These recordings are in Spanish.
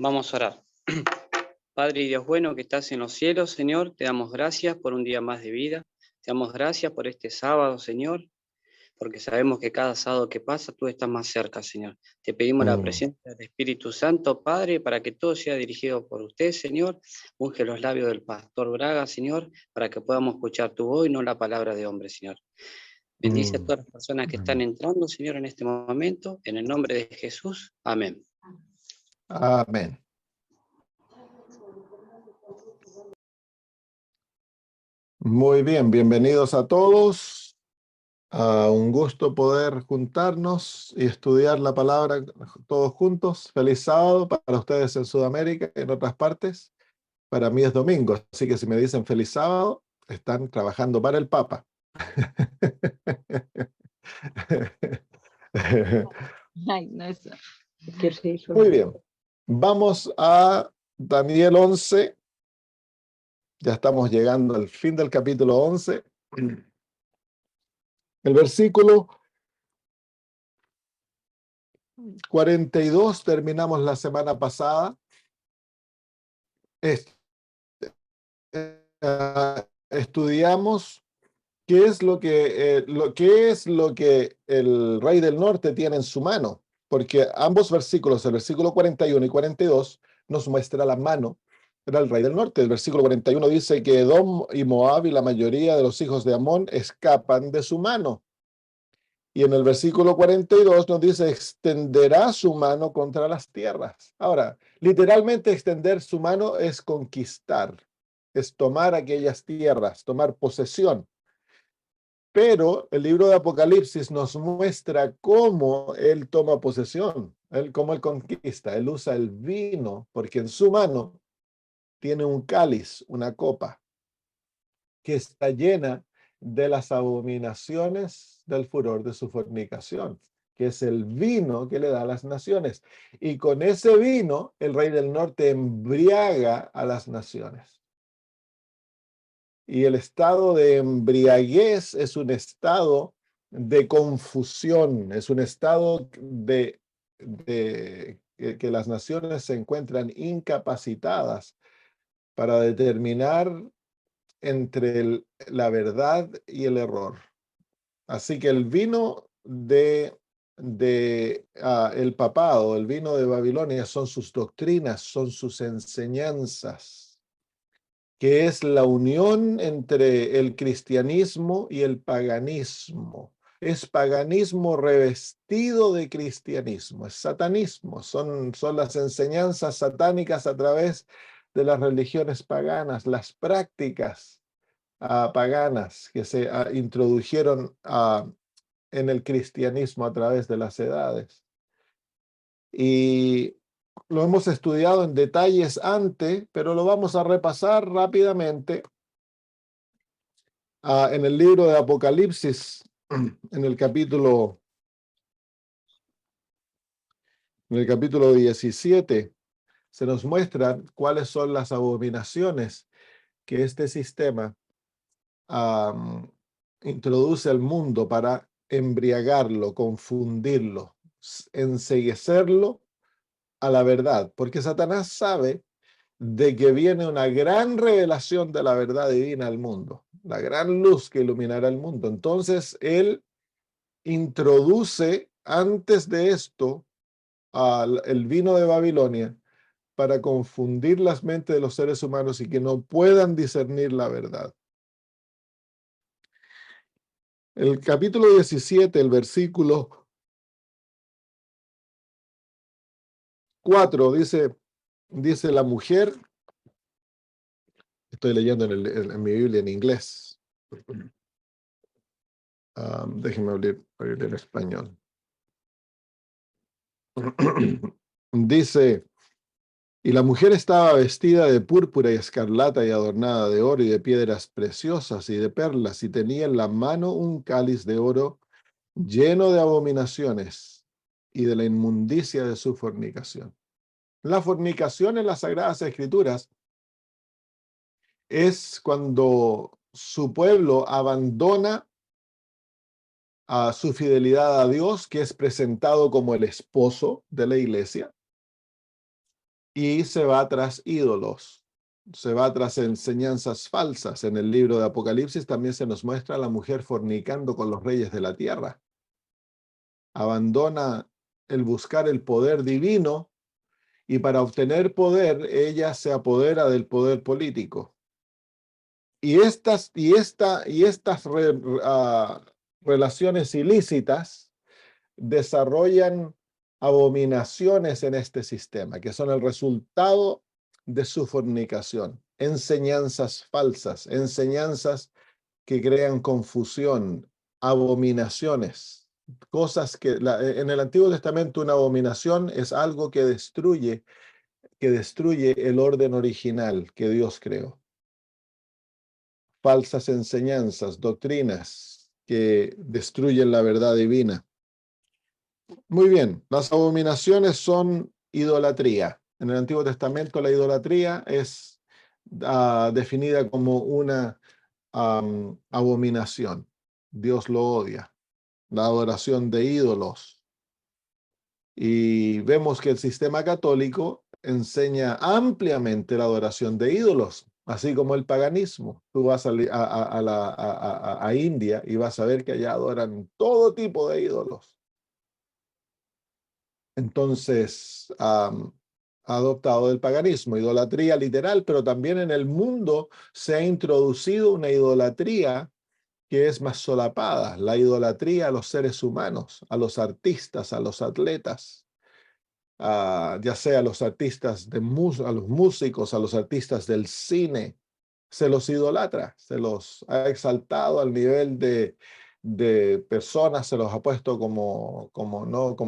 Vamos a orar. Padre y Dios bueno que estás en los cielos, Señor, te damos gracias por un día más de vida. Te damos gracias por este sábado, Señor, porque sabemos que cada sábado que pasa tú estás más cerca, Señor. Te pedimos la presencia del Espíritu Santo, Padre, para que todo sea dirigido por usted, Señor. Unge los labios del pastor Braga, Señor, para que podamos escuchar tu voz y no la palabra de hombre, Señor. Bendice a todas las personas que están entrando, Señor, en este momento. En el nombre de Jesús. Amén. Amén. Muy bien, bienvenidos a todos. Un gusto poder juntarnos y estudiar la palabra todos juntos. Feliz sábado para ustedes en Sudamérica y en otras partes. Para mí es domingo, así que si me dicen feliz sábado, están trabajando para el Papa. Ay, no, eso. Qué rico. Muy bien. Vamos a Daniel 11. Ya estamos llegando al fin del capítulo 11. El versículo 42 terminamos la semana pasada. Estudiamos qué es lo que el rey del norte tiene en su mano, porque ambos versículos, el versículo 41 y 42, nos muestra la mano del rey del norte. El versículo 41 dice que Edom y Moab y la mayoría de los hijos de Amón escapan de su mano. Y en el versículo 42 nos dice, extenderá su mano contra las tierras. Ahora, literalmente extender su mano es conquistar, es tomar aquellas tierras, tomar posesión. Pero el libro de Apocalipsis nos muestra cómo él toma posesión, cómo él conquista. Él usa el vino, porque en su mano tiene un cáliz, una copa, que está llena de las abominaciones del furor de su fornicación, que es el vino que le da a las naciones. Y con ese vino, el rey del norte embriaga a las naciones. Y el estado de embriaguez es un estado de confusión, es un estado de que las naciones se encuentran incapacitadas para determinar entre la verdad y el error. Así que el vino el papado, el vino de Babilonia, son sus doctrinas, son sus enseñanzas, que es la unión entre el cristianismo y el paganismo. Es paganismo revestido de cristianismo, es satanismo, son las enseñanzas satánicas a través de las religiones paganas, las prácticas paganas que se introdujeron en el cristianismo a través de las edades. Y lo hemos estudiado en detalles antes, pero lo vamos a repasar rápidamente en el libro de Apocalipsis, en el capítulo 17, se nos muestran cuáles son las abominaciones que este sistema introduce al mundo para embriagarlo, confundirlo, enceguecerlo a la verdad, porque Satanás sabe de que viene una gran revelación de la verdad divina al mundo, la gran luz que iluminará el mundo. Entonces, él introduce antes de esto el vino de Babilonia para confundir las mentes de los seres humanos y que no puedan discernir la verdad. El capítulo 17, el versículo 4, dice la mujer, estoy leyendo en mi Biblia en inglés. Déjenme abrir en español. Dice, y la mujer estaba vestida de púrpura y escarlata y adornada de oro y de piedras preciosas y de perlas, y tenía en la mano un cáliz de oro lleno de abominaciones y de la inmundicia de su fornicación. La fornicación en las Sagradas Escrituras es cuando su pueblo abandona a su fidelidad a Dios, que es presentado como el esposo de la iglesia, y se va tras ídolos, se va tras enseñanzas falsas. En el libro de Apocalipsis también se nos muestra a la mujer fornicando con los reyes de la tierra. Abandona el buscar el poder divino y para obtener poder ella se apodera del poder político. Y estas relaciones ilícitas desarrollan abominaciones en este sistema, que son el resultado de su fornicación. Enseñanzas falsas, enseñanzas que crean confusión, abominaciones, cosas que en el Antiguo Testamento una abominación es algo que destruye el orden original que Dios creó. Falsas enseñanzas, doctrinas que destruyen la verdad divina. Muy bien, las abominaciones son idolatría. En el Antiguo Testamento la idolatría es definida como una abominación. Dios lo odia. La adoración de ídolos. Y vemos que el sistema católico enseña ampliamente la adoración de ídolos, así como el paganismo. Tú vas a India y vas a ver que allá adoran todo tipo de ídolos. Entonces, ha adoptado el paganismo, idolatría literal, pero también en el mundo se ha introducido una idolatría que es más solapada, la idolatría a los seres humanos, a los artistas, a los atletas, ya sea a los artistas, a los músicos, a los artistas del cine, se los idolatra, se los ha exaltado al nivel de personas, se los ha puesto como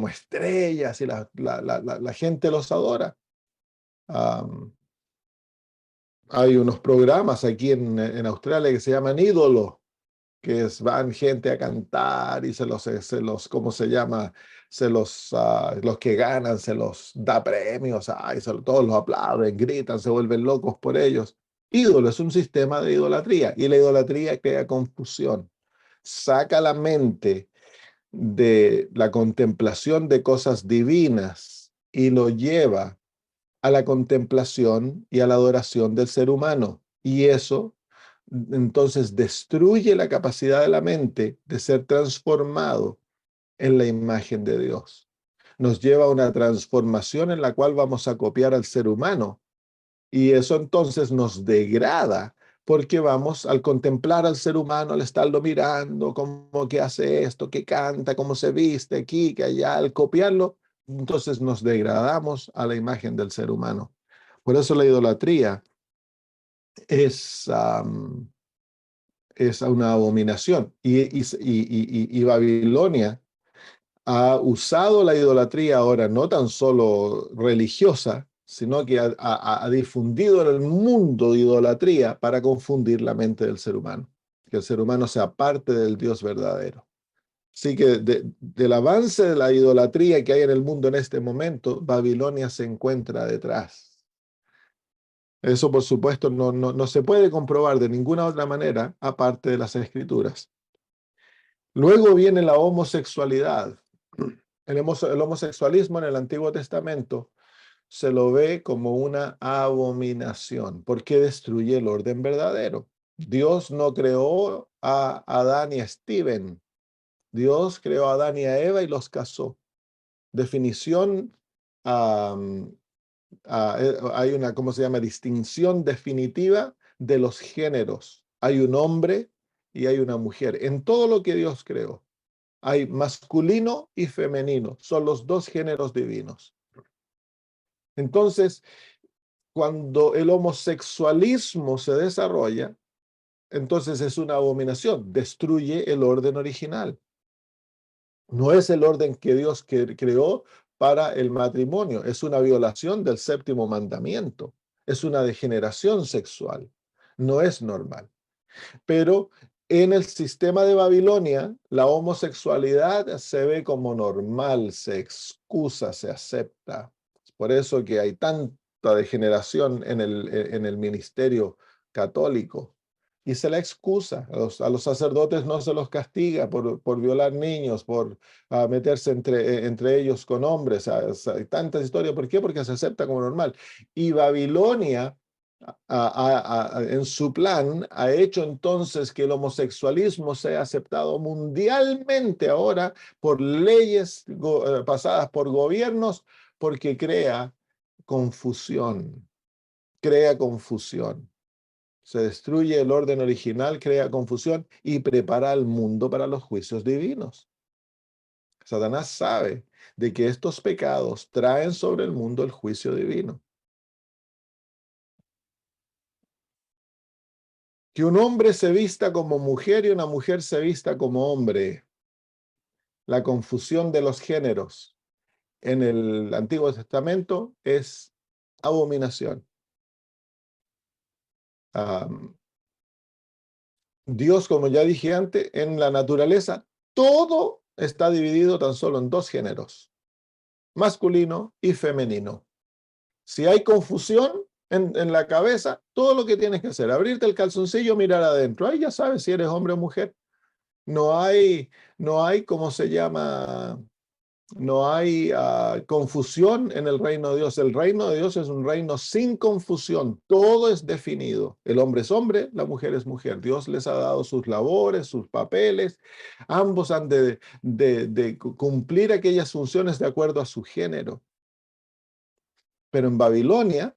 estrellas y la gente los adora. Hay unos programas aquí en Australia que se llaman Ídolos, que van gente a cantar y ¿cómo se llama? Los que ganan se los da premios, todos los aplauden, gritan, se vuelven locos por ellos. Ídolo es un sistema de idolatría y la idolatría crea confusión. Saca la mente de la contemplación de cosas divinas y lo lleva a la contemplación y a la adoración del ser humano. Y eso entonces destruye la capacidad de la mente de ser transformado en la imagen de Dios. Nos lleva a una transformación en la cual vamos a copiar al ser humano. Y eso entonces nos degrada porque vamos al contemplar al ser humano, al estarlo mirando, cómo que hace esto, que canta, cómo se viste aquí, que allá, al copiarlo, entonces nos degradamos a la imagen del ser humano. Por eso la idolatría es una abominación. Y Babilonia ha usado la idolatría ahora no tan solo religiosa, sino que ha difundido en el mundo de idolatría para confundir la mente del ser humano, que el ser humano sea parte del Dios verdadero. Así que del avance de la idolatría que hay en el mundo en este momento, Babilonia se encuentra detrás. Eso, por supuesto, no se puede comprobar de ninguna otra manera aparte de las Escrituras. Luego viene la homosexualidad. El homosexualismo en el Antiguo Testamento se lo ve como una abominación porque destruye el orden verdadero. Dios no creó a Adán y a Steven. Dios creó a Adán y a Eva y los casó. Definición, hay una, ¿cómo se llama? Distinción definitiva de los géneros. Hay un hombre y hay una mujer. En todo lo que Dios creó, hay masculino y femenino. Son los dos géneros divinos. Entonces, cuando el homosexualismo se desarrolla, entonces es una abominación, destruye el orden original. No es el orden que Dios creó para el matrimonio, es una violación del séptimo mandamiento, es una degeneración sexual, no es normal. Pero en el sistema de Babilonia, la homosexualidad se ve como normal, se excusa, se acepta. Por eso que hay tanta degeneración en el ministerio católico, y se la excusa. A los sacerdotes no se los castiga por violar niños, por meterse entre ellos con hombres. Hay tantas historias. ¿Por qué? Porque se acepta como normal. Y Babilonia, en su plan, ha hecho entonces que el homosexualismo sea aceptado mundialmente ahora por leyes pasadas por gobiernos, porque confusión, crea confusión. Se destruye el orden original, crea confusión y prepara al mundo para los juicios divinos. Satanás sabe de que estos pecados traen sobre el mundo el juicio divino. Que un hombre se vista como mujer y una mujer se vista como hombre. La confusión de los géneros en el Antiguo Testamento es abominación. Dios, como ya dije antes, en la naturaleza, todo está dividido tan solo en dos géneros, masculino y femenino. Si hay confusión en la cabeza, todo lo que tienes que hacer, abrirte el calzoncillo, mirar adentro. Ahí ya sabes si eres hombre o mujer. No hay, ¿cómo se llama? No hay confusión en el reino de Dios. El reino de Dios es un reino sin confusión. Todo es definido. El hombre es hombre, la mujer es mujer. Dios les ha dado sus labores, sus papeles. Ambos han de cumplir aquellas funciones de acuerdo a su género. Pero en Babilonia,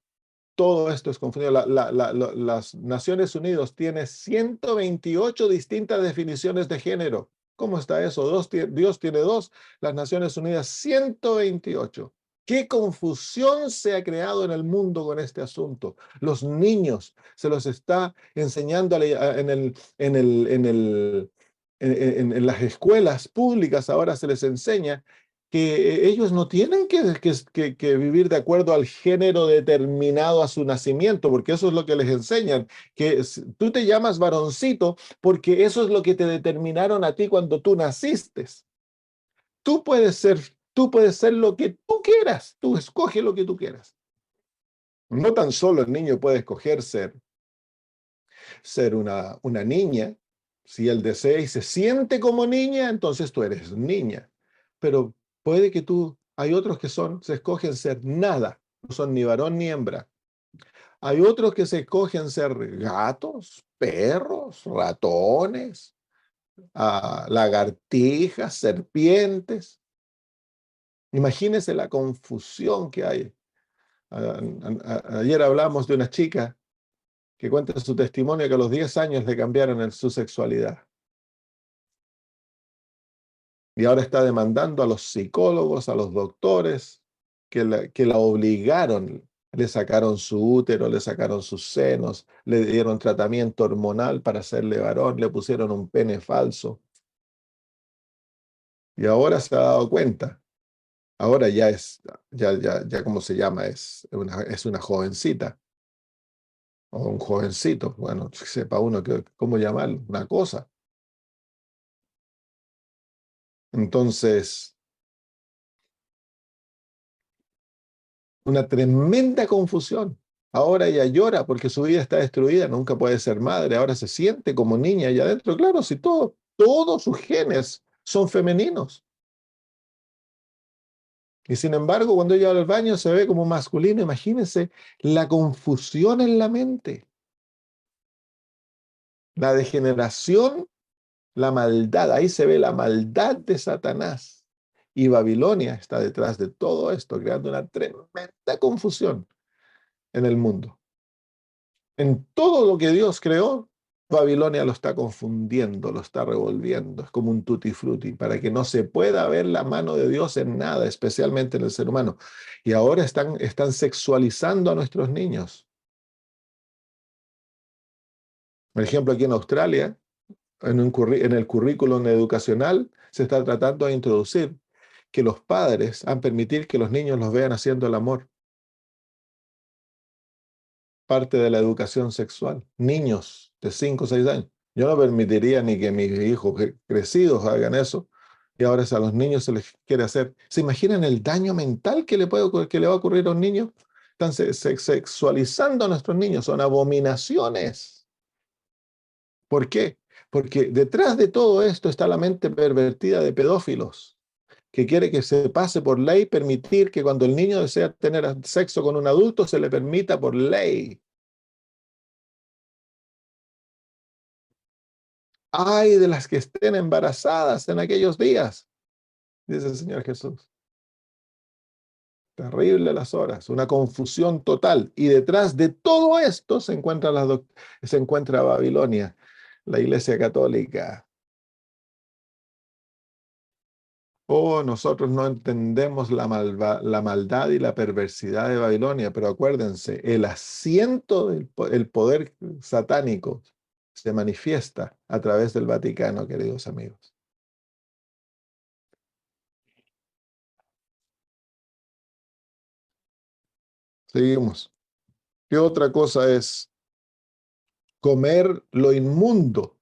todo esto es confundido. Las Naciones Unidas tienen 128 distintas definiciones de género. ¿Cómo está eso? Dios tiene dos, las Naciones Unidas 128. ¿Qué confusión se ha creado en el mundo con este asunto? Los niños se los está enseñando en las escuelas públicas, ahora se les enseña que ellos no tienen que vivir de acuerdo al género determinado a su nacimiento, porque eso es lo que les enseñan, que tú te llamas varoncito porque eso es lo que te determinaron a ti cuando tú naciste. Tú puedes ser lo que tú quieras, tú escoge lo que tú quieras. No tan solo el niño puede escoger ser una niña. Si él desea y se siente como niña, entonces tú eres niña. Pero puede que hay otros que se escogen ser nada, no son ni varón ni hembra. Hay otros que se escogen ser gatos, perros, ratones, lagartijas, serpientes. Imagínese la confusión que hay. Ayer hablamos de una chica que cuenta su testimonio que a los 10 años le cambiaron su sexualidad. Y ahora está demandando a los psicólogos, a los doctores, que la obligaron. Le sacaron su útero, le sacaron sus senos, le dieron tratamiento hormonal para hacerle varón, le pusieron un pene falso. Y ahora se ha dado cuenta. Ahora ya ¿cómo se llama? Es una jovencita. O un jovencito. Bueno, sepa uno cómo llamarlo. Una cosa. Entonces, una tremenda confusión. Ahora ella llora porque su vida está destruida, nunca puede ser madre, ahora se siente como niña allá adentro. Claro, si todos sus genes son femeninos. Y sin embargo, cuando ella va al baño se ve como masculino. Imagínense la confusión en la mente. La degeneración, la maldad. Ahí se ve la maldad de Satanás. Y Babilonia está detrás de todo esto, creando una tremenda confusión en el mundo. En todo lo que Dios creó, Babilonia lo está confundiendo, lo está revolviendo. Es como un tutti frutti, para que no se pueda ver la mano de Dios en nada, especialmente en el ser humano. Y ahora están sexualizando a nuestros niños. Por ejemplo, aquí en Australia, en el currículum educacional, se está tratando de introducir que los padres han permitido que los niños los vean haciendo el amor. Parte de la educación sexual. Niños de 5 o 6 años. Yo no permitiría ni que mis hijos crecidos hagan eso. Y ahora a los niños se les quiere hacer. ¿Se imaginan el daño mental que le va a ocurrir a un niño? Están sexualizando a nuestros niños. Son abominaciones. ¿Por qué? Porque detrás de todo esto está la mente pervertida de pedófilos, que quiere que se pase por ley permitir que cuando el niño desea tener sexo con un adulto se le permita por ley. Ay de las que estén embarazadas en aquellos días, dice el Señor Jesús. Terrible las horas, una confusión total. Y detrás de todo esto se encuentra Babilonia, la Iglesia Católica. Oh, nosotros no entendemos la maldad y la perversidad de Babilonia, pero acuérdense, el asiento el poder satánico se manifiesta a través del Vaticano, queridos amigos. Seguimos. ¿Qué otra cosa es comer lo inmundo?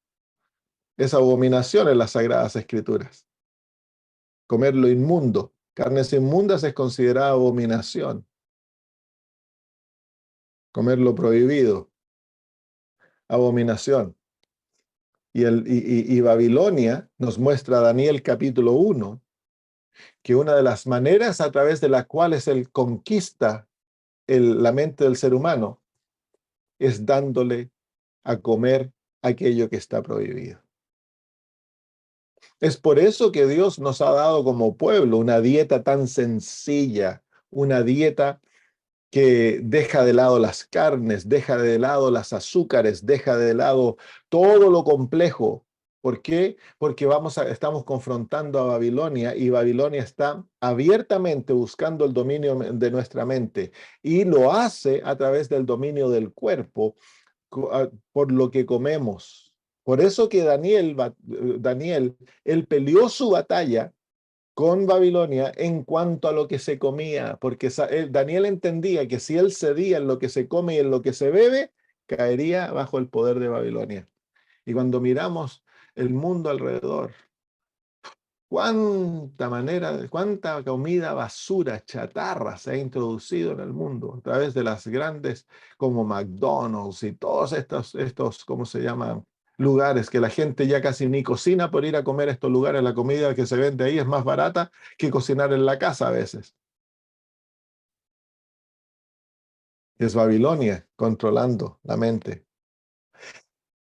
Es abominación en las Sagradas Escrituras. Comer lo inmundo. Carnes inmundas es considerada abominación. Comer lo prohibido. Abominación. Y Babilonia nos muestra Daniel capítulo 1, que una de las maneras a través de las cuales él conquista la mente del ser humano es dándole a comer aquello que está prohibido. Es por eso que Dios nos ha dado como pueblo una dieta tan sencilla, una dieta que deja de lado las carnes, deja de lado las azúcares, deja de lado todo lo complejo. ¿Por qué? Porque estamos confrontando a Babilonia y Babilonia está abiertamente buscando el dominio de nuestra mente y lo hace a través del dominio del cuerpo por lo que comemos. Por eso que Daniel, él peleó su batalla con Babilonia en cuanto a lo que se comía, porque Daniel entendía que si él cedía en lo que se come y en lo que se bebe, caería bajo el poder de Babilonia. Y cuando miramos el mundo alrededor, cuánta comida basura, chatarra se ha introducido en el mundo a través de las grandes como McDonald's y todos estos, ¿cómo se llaman? Lugares que la gente ya casi ni cocina por ir a comer a estos lugares. La comida que se vende ahí es más barata que cocinar en la casa a veces. Es Babilonia controlando la mente.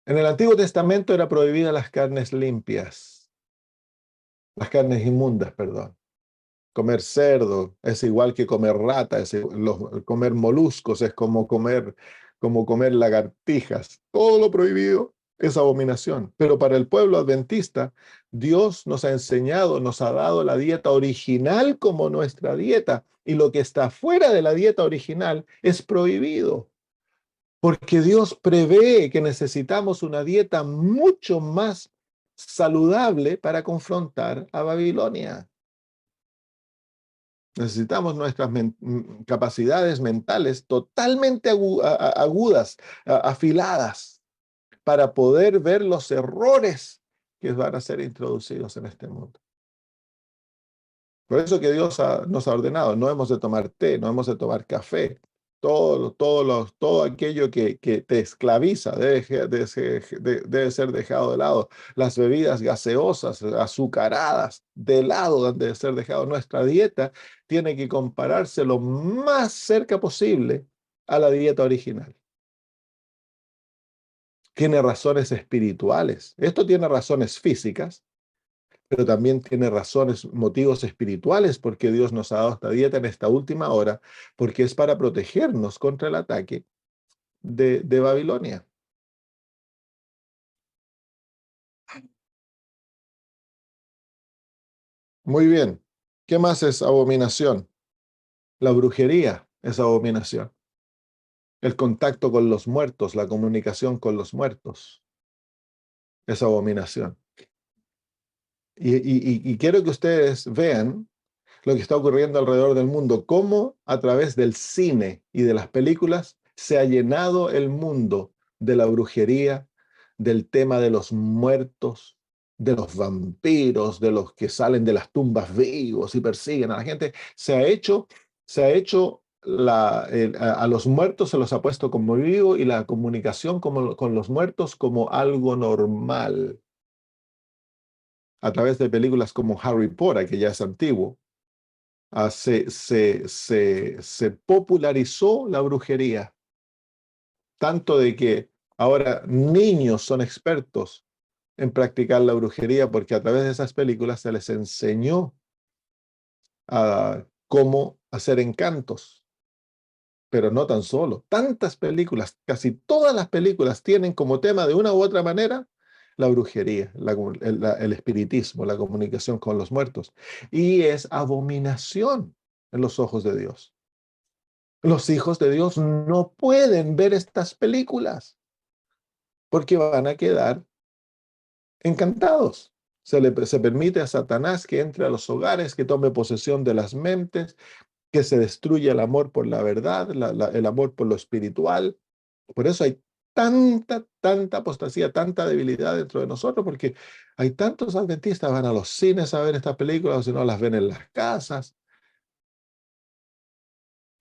En el Antiguo Testamento era prohibida las carnes limpias, las carnes inmundas, perdón. Comer cerdo es igual que comer rata, comer moluscos es como comer lagartijas. Todo lo prohibido es abominación. Pero para el pueblo adventista, Dios nos ha enseñado, nos ha dado la dieta original como nuestra dieta. Y lo que está fuera de la dieta original es prohibido. Porque Dios prevé que necesitamos una dieta mucho más saludable para confrontar a Babilonia. Necesitamos nuestras capacidades mentales totalmente agudas, afiladas, para poder ver los errores que van a ser introducidos en este mundo. Por eso que Dios nos ha ordenado, no hemos de tomar té, no hemos de tomar café. Todo aquello que te esclaviza debe ser dejado de lado. Las bebidas gaseosas, azucaradas, de lado deben ser dejado. Nuestra dieta tiene que compararse lo más cerca posible a la dieta original. Tiene razones espirituales. Esto tiene razones físicas, pero también tiene motivos espirituales, porque Dios nos ha dado esta dieta en esta última hora, porque es para protegernos contra el ataque de Babilonia. Muy bien. ¿Qué más es abominación? La brujería es abominación. El contacto con los muertos, la comunicación con los muertos es abominación. Y quiero que ustedes vean lo que está ocurriendo alrededor del mundo, cómo a través del cine y de las películas se ha llenado el mundo de la brujería, del tema de los muertos, de los vampiros, de los que salen de las tumbas vivos y persiguen a la gente. Se ha hecho a los muertos se los ha puesto como vivo y la comunicación con los muertos como algo normal. A través de películas como Harry Potter, que ya es antiguo, se popularizó la brujería, tanto de que ahora niños son expertos en practicar la brujería porque a través de esas películas se les enseñó cómo hacer encantos. Pero no tan solo. Tantas películas, casi todas las películas tienen como tema de una u otra manera la brujería, el espiritismo, la comunicación con los muertos. Y es abominación en los ojos de Dios. Los hijos de Dios no pueden ver estas películas porque van a quedar encantados. Se permite a Satanás que entre a los hogares, que tome posesión de las mentes, que se destruya el amor por la verdad, el amor por lo espiritual. Por eso hay tanta apostasía, tanta debilidad dentro de nosotros, porque hay tantos adventistas van a los cines a ver estas películas, o si no las ven en las casas.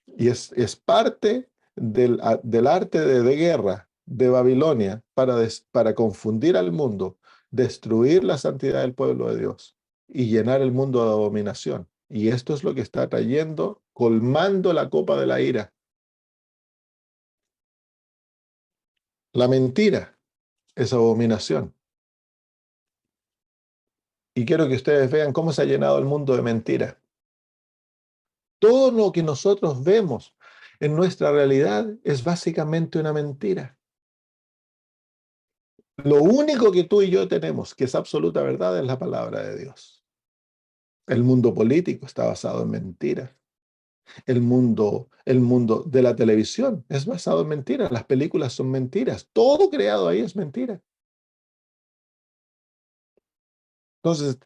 Y es parte del arte de guerra de Babilonia para confundir al mundo, destruir la santidad del pueblo de Dios y llenar el mundo de abominación. Y esto es lo que está trayendo, colmando la copa de la ira. La mentira es abominación. Y quiero que ustedes vean cómo se ha llenado el mundo de mentira. Todo lo que nosotros vemos en nuestra realidad es básicamente una mentira. Lo único que tú y yo tenemos, que es absoluta verdad, es la palabra de Dios. El mundo político está basado en mentiras. El mundo de la televisión es basado en mentiras. Las películas son mentiras. Todo creado ahí es mentira. Entonces,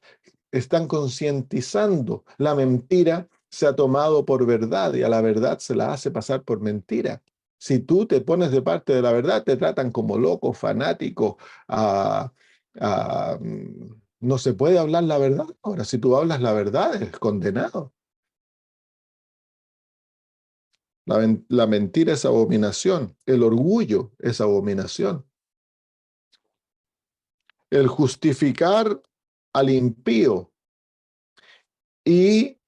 están concientizando la mentira, se ha tomado por verdad y a la verdad se la hace pasar por mentira. Si tú te pones de parte de la verdad, te tratan como loco, fanático. ah, no se puede hablar la verdad. Ahora, si tú hablas la verdad, eres condenado. La mentira es abominación. El orgullo es abominación. El justificar al impío y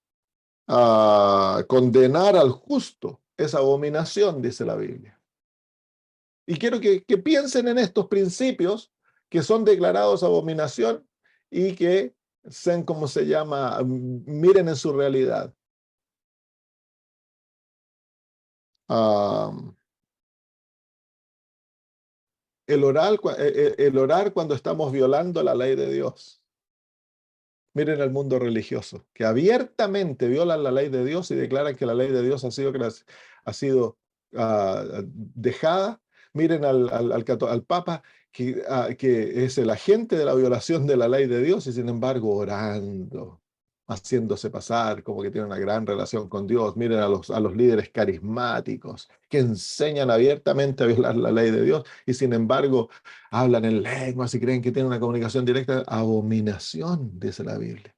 condenar al justo es abominación, dice la Biblia. Y quiero que piensen en estos principios que son declarados abominación y que sean, como se llama, miren en su realidad. Uh, el orar cuando estamos violando la ley de Dios. Miren al mundo religioso, que abiertamente violan la ley de Dios y declaran que la ley de Dios ha sido dejada. Miren al Papa, que es el agente de la violación de la ley de Dios y sin embargo orando, haciéndose pasar como que tiene una gran relación con Dios. Miren a los líderes carismáticos que enseñan abiertamente a violar la ley de Dios y sin embargo hablan en lenguas y creen que tienen una comunicación directa. Abominación, dice la Biblia.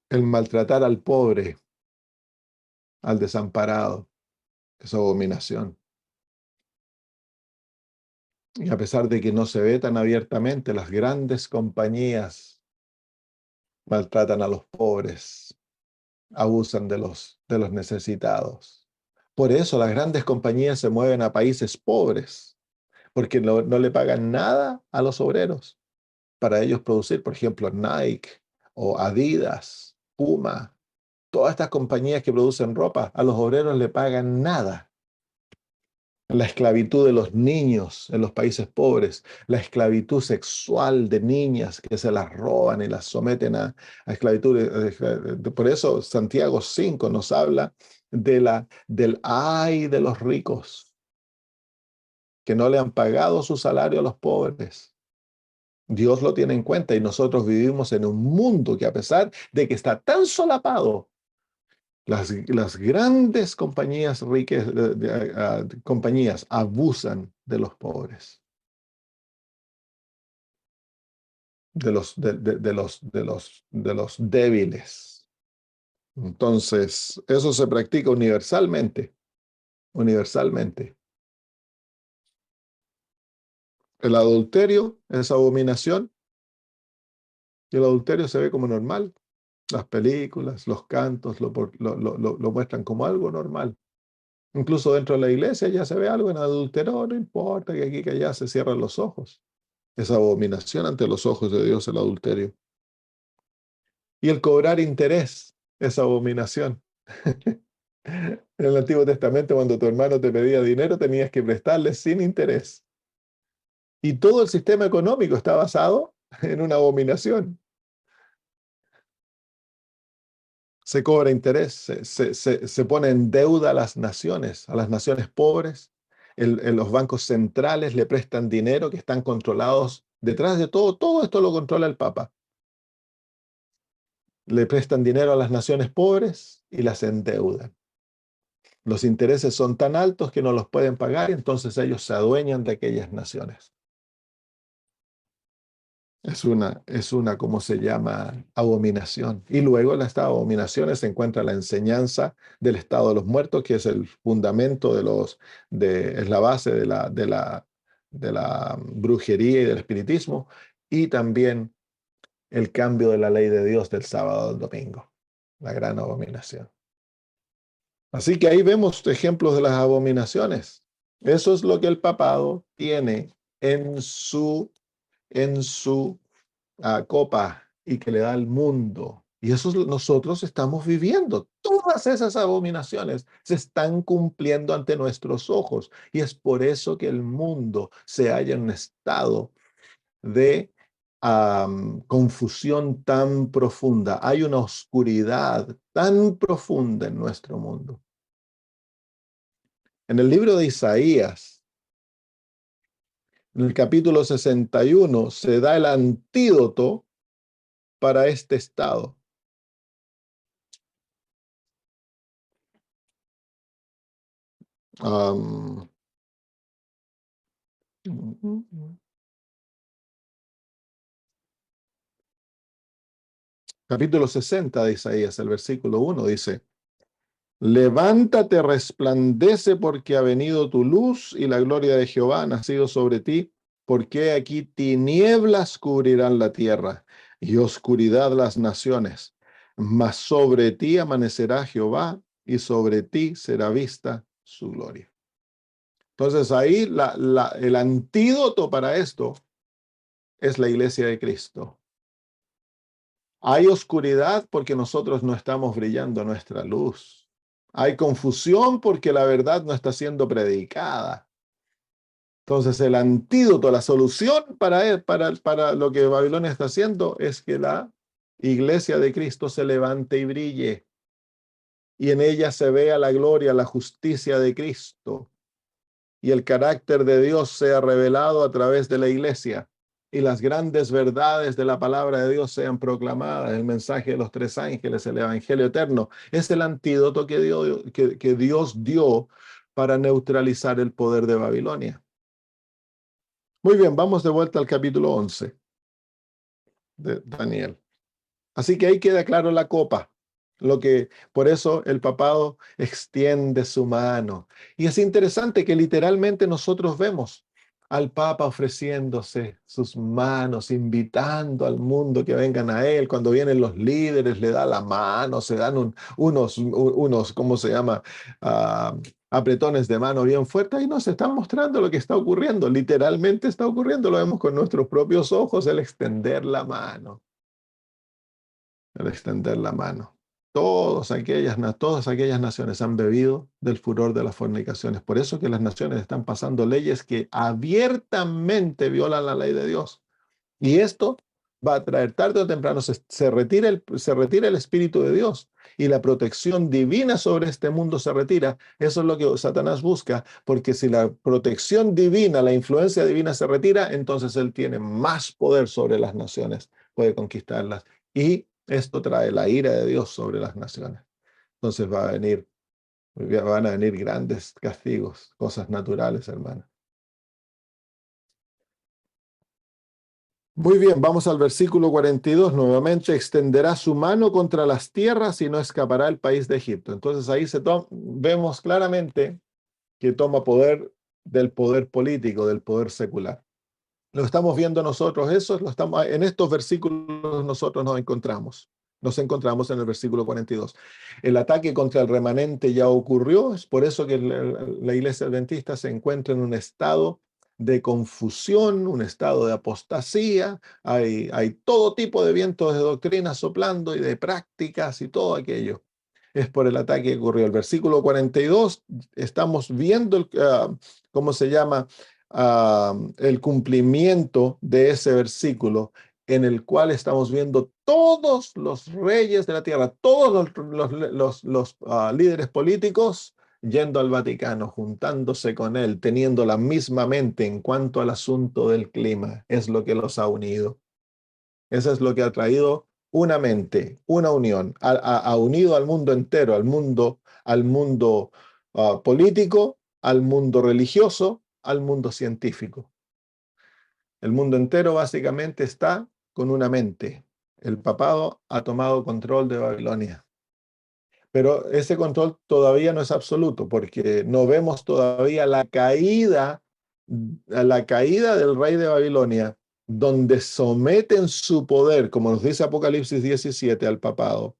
El maltratar al pobre, al desamparado, es abominación. Y a pesar de que no se ve tan abiertamente, las grandes compañías maltratan a los pobres, abusan de los necesitados. Por eso las grandes compañías se mueven a países pobres, porque no le pagan nada a los obreros para ellos producir, por ejemplo, Nike o Adidas, Puma, todas estas compañías que producen ropa, a los obreros le pagan nada. La esclavitud de los niños en los países pobres, la esclavitud sexual de niñas que se las roban y las someten a esclavitud. Por eso Santiago 5 nos habla del ay de los ricos, que no le han pagado su salario a los pobres. Dios lo tiene en cuenta y nosotros vivimos en un mundo que a pesar de que está tan solapado, las grandes compañías ricas, compañías abusan de los pobres. de los débiles. Entonces, eso se practica universalmente, universalmente. El adulterio es abominación y el adulterio se ve como normal. Las películas, los cantos lo muestran como algo normal. Incluso dentro de la iglesia ya se ve algo en adulterio, no importa que aquí que allá se cierran los ojos. Es abominación ante los ojos de Dios el adulterio. Y el cobrar interés es abominación. En el Antiguo Testamento, cuando tu hermano te pedía dinero, tenías que prestarle sin interés. Y todo el sistema económico está basado en una abominación. Se cobra interés, se pone en deuda a las naciones pobres. Los bancos centrales le prestan dinero que están controlados. Detrás de todo esto lo controla el Papa. Le prestan dinero a las naciones pobres y las endeudan. Los intereses son tan altos que no los pueden pagar y entonces ellos se adueñan de aquellas naciones. Es una, ¿cómo se llama? Abominación. Y luego en estas abominaciones se encuentra la enseñanza del estado de los muertos, que es el fundamento es la base de la brujería y del espiritismo, y también el cambio de la ley de Dios del sábado al domingo, la gran abominación. Así que ahí vemos ejemplos de las abominaciones. Eso es lo que el papado tiene en su copa y que le da al mundo. Y eso nosotros estamos viviendo. Todas esas abominaciones se están cumpliendo ante nuestros ojos. Y es por eso que el mundo se halla en un estado de confusión tan profunda. Hay una oscuridad tan profunda en nuestro mundo. En el libro de Isaías, en el capítulo 61, se da el antídoto para este estado. Capítulo 60 de Isaías, el versículo 1 dice: Levántate, resplandece, porque ha venido tu luz y la gloria de Jehová ha nacido sobre ti, porque aquí tinieblas cubrirán la tierra y oscuridad las naciones, mas sobre ti amanecerá Jehová y sobre ti será vista su gloria. Entonces ahí el antídoto para esto es la iglesia de Cristo. Hay oscuridad porque nosotros no estamos brillando nuestra luz. Hay confusión porque la verdad no está siendo predicada. Entonces el antídoto, la solución para lo que Babilonia está haciendo es que la iglesia de Cristo se levante y brille. Y en ella se vea la gloria, la justicia de Cristo. Y el carácter de Dios sea revelado a través de la iglesia. Y las grandes verdades de la palabra de Dios sean proclamadas, el mensaje de los tres ángeles, el evangelio eterno. Es el antídoto que Dios dio para neutralizar el poder de Babilonia. Muy bien, vamos de vuelta al capítulo 11 de Daniel. Así que ahí queda claro la copa. Por eso el papado extiende su mano. Y es interesante que literalmente nosotros vemos al Papa ofreciéndose sus manos, invitando al mundo que vengan a él. Cuando vienen los líderes, le da la mano, se dan unos, ¿cómo se llama? Apretones de mano bien fuertes y nos están mostrando lo que está ocurriendo. Literalmente está ocurriendo, lo vemos con nuestros propios ojos, el extender la mano. El extender la mano. Todas aquellas naciones han bebido del furor de las fornicaciones. Por eso que las naciones están pasando leyes que abiertamente violan la ley de Dios. Y esto va a traer tarde o temprano, se retira el Espíritu de Dios y la protección divina sobre este mundo se retira. Eso es lo que Satanás busca, porque si la protección divina, la influencia divina se retira, entonces él tiene más poder sobre las naciones, puede conquistarlas. Y esto trae la ira de Dios sobre las naciones. Entonces van a venir grandes castigos, cosas naturales, hermano. Muy bien, vamos al versículo 42 nuevamente. Extenderá su mano contra las tierras y no escapará el país de Egipto. Entonces ahí vemos claramente que toma poder del poder político, del poder secular. Lo estamos viendo nosotros, en estos versículos nosotros nos encontramos. Nos encontramos en el versículo 42. El ataque contra el remanente ya ocurrió, es por eso que la iglesia adventista se encuentra en un estado de confusión, un estado de apostasía, hay todo tipo de vientos de doctrina soplando y de prácticas y todo aquello. Es por el ataque que ocurrió. El versículo 42, estamos viendo, ¿cómo se llama? El cumplimiento de ese versículo en el cual estamos viendo todos los reyes de la tierra, todos los líderes políticos yendo al Vaticano, juntándose con él, teniendo la misma mente en cuanto al asunto del clima. Es lo que los ha unido. Eso es lo que ha traído una mente, una unión, ha unido al mundo entero, al mundo político, al mundo religioso, al mundo científico. El mundo entero básicamente está con una mente. El papado ha tomado control de Babilonia. Pero ese control todavía no es absoluto, porque no vemos todavía la caída del rey de Babilonia, donde someten su poder, como nos dice Apocalipsis 17, al papado.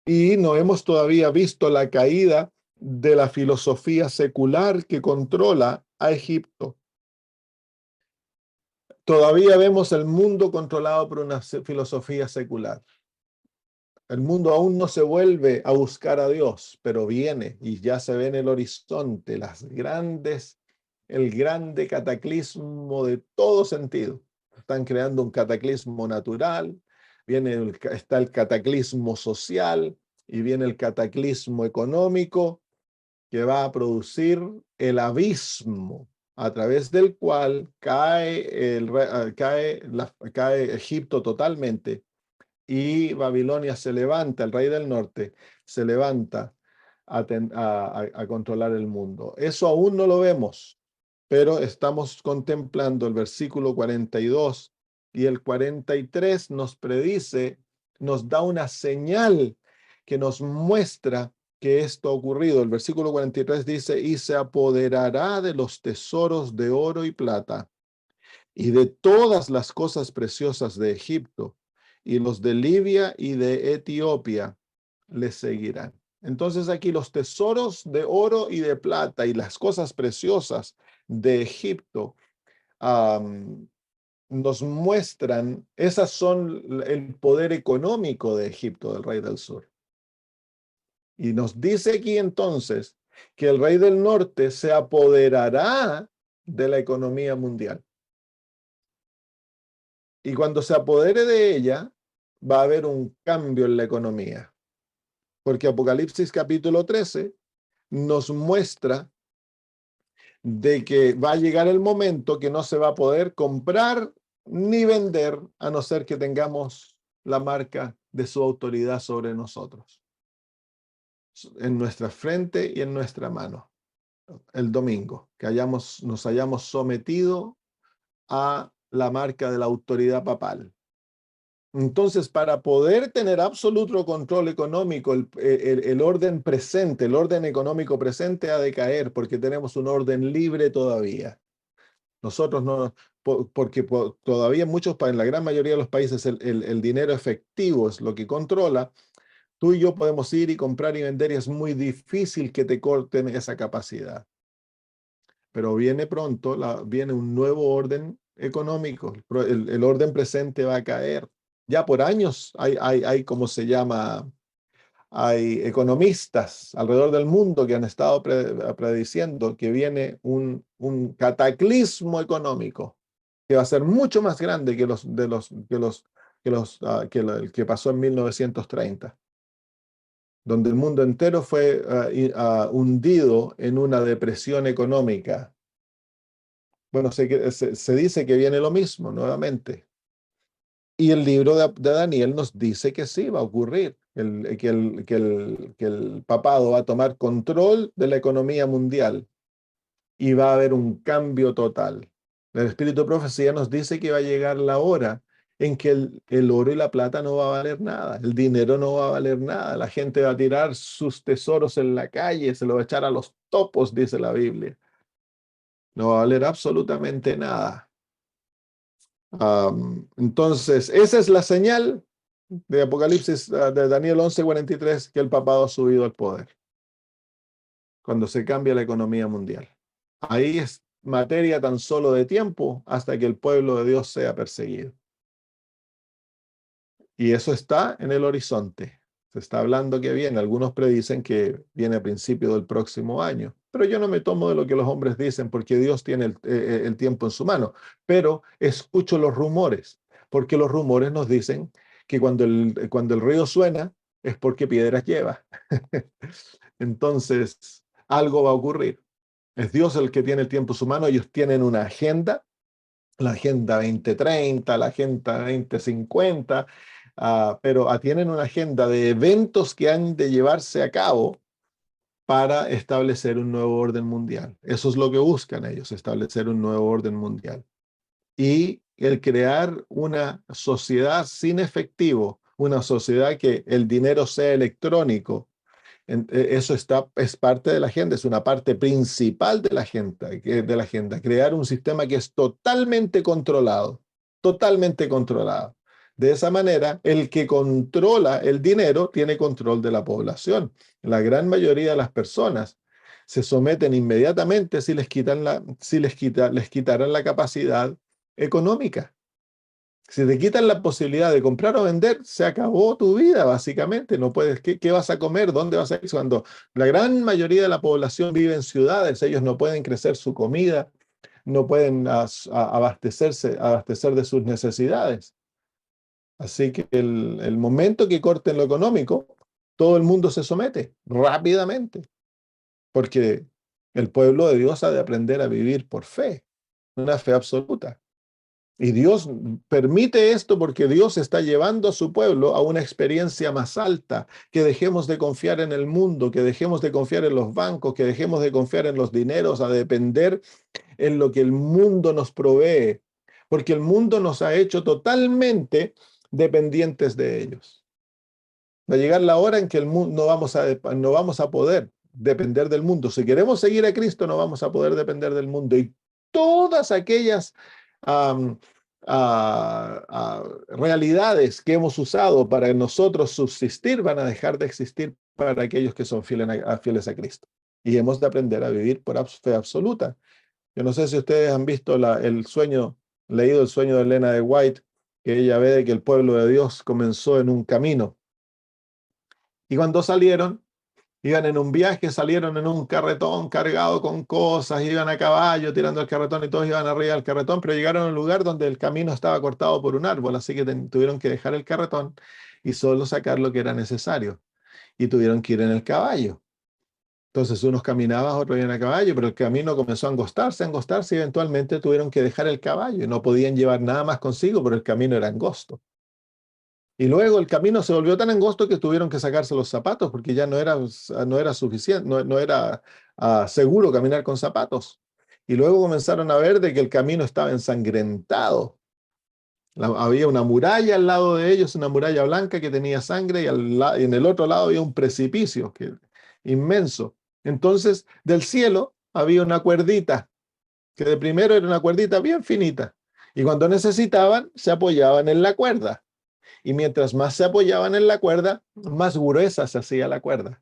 Y no hemos todavía visto la caída de la filosofía secular que controla a Egipto. Todavía vemos el mundo controlado por una filosofía secular. El mundo aún no se vuelve a buscar a Dios, pero viene y ya se ve en el horizonte el grande cataclismo de todo sentido. Están creando un cataclismo natural, está el cataclismo social y viene el cataclismo económico que va a producir el abismo a través del cual cae Egipto totalmente. Y Babilonia se levanta, el rey del norte, se levanta a controlar el mundo. Eso aún no lo vemos, pero estamos contemplando el versículo 42 y el 43 nos predice, nos da una señal que nos muestra que esto ha ocurrido. El versículo 43 dice, y se apoderará de los tesoros de oro y plata y de todas las cosas preciosas de Egipto, y los de Libia y de Etiopía le seguirán. Entonces aquí los tesoros de oro y de plata y las cosas preciosas de Egipto nos muestran, esas son el poder económico de Egipto, del rey del sur. Y nos dice aquí entonces que el rey del norte se apoderará de la economía mundial. Y cuando se apodere de ella, va a haber un cambio en la economía. Porque Apocalipsis capítulo 13 nos muestra de que va a llegar el momento que no se va a poder comprar ni vender a no ser que tengamos la marca de su autoridad sobre nosotros, en nuestra frente y en nuestra mano. El domingo, que nos hayamos sometido a la marca de la autoridad papal. Entonces, para poder tener absoluto control económico, el orden presente, el orden económico presente ha de caer porque tenemos un orden libre todavía. Nosotros no, porque todavía en la gran mayoría de los países el dinero efectivo es lo que controla. Tú y yo podemos ir y comprar y vender y es muy difícil que te corten esa capacidad. Pero viene pronto, viene un nuevo orden económico. El orden presente va a caer. Ya por años hay ¿cómo se llama? Hay economistas alrededor del mundo que han estado prediciendo que viene un cataclismo económico que va a ser mucho más grande que el que pasó en 1930, donde el mundo entero fue hundido en una depresión económica. Bueno, se dice que viene lo mismo nuevamente. Y el libro de Daniel nos dice que sí, va a ocurrir, que el papado va a tomar control de la economía mundial y va a haber un cambio total. El espíritu de profecía nos dice que va a llegar la hora en que el oro y la plata no va a valer nada, el dinero no va a valer nada, la gente va a tirar sus tesoros en la calle, se lo va a echar a los topos, dice la Biblia. No va a valer absolutamente nada. Entonces, esa es la señal de Apocalipsis, de Daniel 11:43, que el papado ha subido al poder, cuando se cambia la economía mundial. Ahí es materia tan solo de tiempo hasta que el pueblo de Dios sea perseguido. Y eso está en el horizonte. Se está hablando que viene. Algunos predicen que viene a principio del próximo año. Pero yo no me tomo de lo que los hombres dicen porque Dios tiene el tiempo en su mano. Pero escucho los rumores, porque los rumores nos dicen que cuando el río suena es porque piedras lleva. Entonces, algo va a ocurrir. Es Dios el que tiene el tiempo en su mano. Ellos tienen una agenda, la Agenda 2030, la Agenda 2050, pero tienen una agenda de eventos que han de llevarse a cabo para establecer un nuevo orden mundial. Eso es lo que buscan ellos, establecer un nuevo orden mundial. Y el crear una sociedad sin efectivo, una sociedad que el dinero sea electrónico. Eso es parte de la agenda, es una parte principal de la agenda, crear un sistema que es totalmente controlado, totalmente controlado. De esa manera, el que controla el dinero tiene control de la población. La gran mayoría de las personas se someten inmediatamente si les quitaran la capacidad económica. Si te quitan la posibilidad de comprar o vender, se acabó tu vida, básicamente. No puedes, ¿qué vas a comer? ¿Dónde vas a ir? Cuando la gran mayoría de la población vive en ciudades, ellos no pueden crecer su comida, no pueden abastecer de sus necesidades. Así que el momento que corten lo económico, todo el mundo se somete rápidamente, porque el pueblo de Dios ha de aprender a vivir por fe, una fe absoluta. Y Dios permite esto porque Dios está llevando a su pueblo a una experiencia más alta, que dejemos de confiar en el mundo, que dejemos de confiar en los bancos, que dejemos de confiar en los dineros, a depender en lo que el mundo nos provee, porque el mundo nos ha hecho totalmente dependientes de ellos. Va a llegar la hora en que el mundo no vamos a poder depender del mundo. Si queremos seguir a Cristo, no vamos a poder depender del mundo. Y todas aquellas realidades que hemos usado para nosotros subsistir van a dejar de existir para aquellos que son fieles a Cristo. Y hemos de aprender a vivir por fe absoluta. Yo no sé si ustedes han visto leído el sueño de Elena de White, que ella ve que el pueblo de Dios comenzó en un camino. Y cuando salieron, iban en un viaje, salieron en un carretón cargado con cosas, iban a caballo tirando el carretón y todos iban arriba del carretón, pero llegaron a un lugar donde el camino estaba cortado por un árbol, así que tuvieron que dejar el carretón y solo sacar lo que era necesario. Y tuvieron que ir en el caballo. Entonces unos caminaban, otros iban a caballo, pero el camino comenzó a angostarse y eventualmente tuvieron que dejar el caballo y no podían llevar nada más consigo, pero el camino era angosto. Y luego el camino se volvió tan angosto que tuvieron que sacarse los zapatos porque ya no era suficiente, no era seguro caminar con zapatos. Y luego comenzaron a ver de que el camino estaba ensangrentado. Había una muralla al lado de ellos, una muralla blanca que tenía sangre, y en el otro lado había un precipicio inmenso. Entonces, del cielo había una cuerdita, que de primero era una cuerdita bien finita. Y cuando necesitaban, se apoyaban en la cuerda. Y mientras más se apoyaban en la cuerda, más gruesa se hacía la cuerda.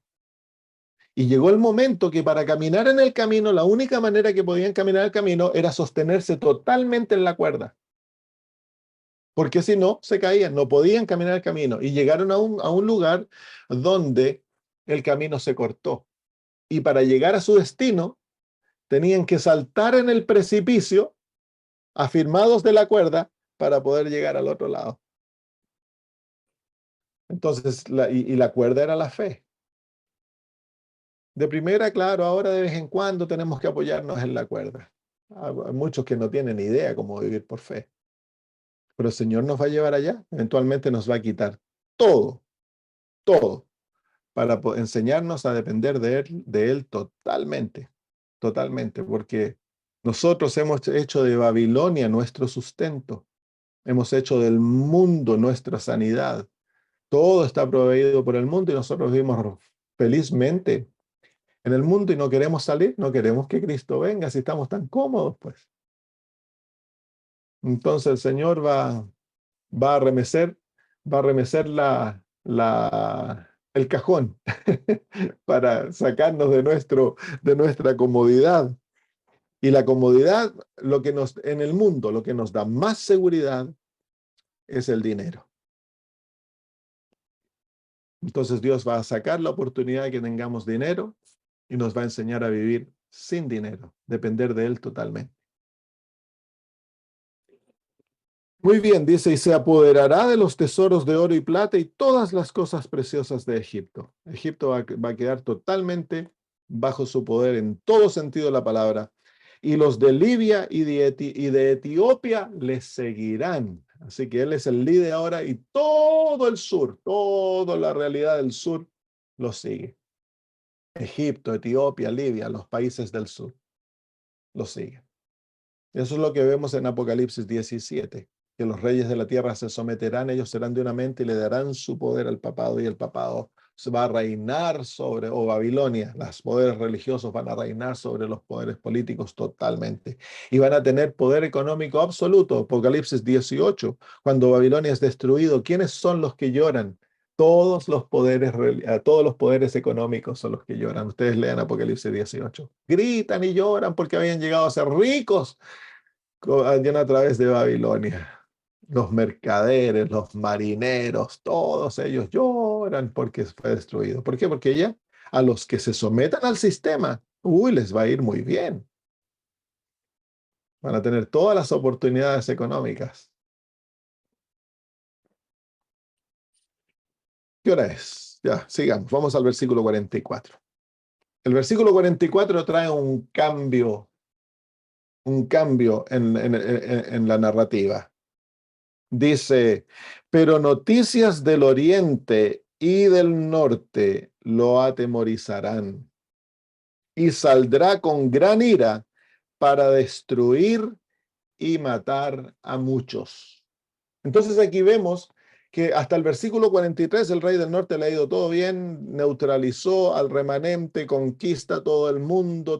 Y llegó el momento que para caminar en el camino, la única manera que podían caminar el camino era sostenerse totalmente en la cuerda. Porque si no, se caían, no podían caminar el camino. Y llegaron a un lugar donde el camino se cortó. Y para llegar a su destino, tenían que saltar en el precipicio, afirmados de la cuerda, para poder llegar al otro lado. Entonces, la cuerda era la fe. De primera, claro, ahora de vez en cuando tenemos que apoyarnos en la cuerda. Hay muchos que no tienen idea cómo vivir por fe. Pero el Señor nos va a llevar allá. Eventualmente nos va a quitar todo, todo, para enseñarnos a depender de Él totalmente, totalmente, porque nosotros hemos hecho de Babilonia nuestro sustento. Hemos hecho del mundo nuestra sanidad. Todo está proveído por el mundo y nosotros vivimos felizmente en el mundo y no queremos salir, no queremos que Cristo venga si estamos tan cómodos, pues. Entonces el Señor va a remecer, va a remecer el cajón para sacarnos de nuestra comodidad. Y la comodidad, en el mundo, lo que nos da más seguridad es el dinero. Entonces Dios va a sacar la oportunidad de que tengamos dinero y nos va a enseñar a vivir sin dinero, depender de Él totalmente. Muy bien, dice, y se apoderará de los tesoros de oro y plata y todas las cosas preciosas de Egipto. Egipto va a quedar totalmente bajo su poder en todo sentido de la palabra. Y los de Libia y de Etiopía le seguirán. Así que él es el líder ahora y todo el sur, toda la realidad del sur lo sigue. Egipto, Etiopía, Libia, los países del sur lo siguen. Eso es lo que vemos en Apocalipsis 17, que los reyes de la tierra se someterán, ellos serán de una mente y le darán su poder al papado, y el papado se va a reinar sobre, o Babilonia, los poderes religiosos van a reinar sobre los poderes políticos totalmente, y van a tener poder económico absoluto. Apocalipsis 18, cuando Babilonia es destruido, ¿quiénes son los que lloran? Todos los poderes económicos son los que lloran. Ustedes lean Apocalipsis 18. Gritan y lloran porque habían llegado a ser ricos a través de Babilonia. Los mercaderes, los marineros, todos ellos lloran porque fue destruido. ¿Por qué? Porque ya a los que se sometan al sistema, les va a ir muy bien. Van a tener todas las oportunidades económicas. ¿Qué hora es? Ya, sigamos. Vamos al versículo 44. El versículo 44 trae un cambio en la narrativa. Dice, pero noticias del oriente y del norte lo atemorizarán y saldrá con gran ira para destruir y matar a muchos. Entonces aquí vemos que hasta el versículo 43 el rey del norte le ha ido todo bien, neutralizó al remanente, conquista todo el mundo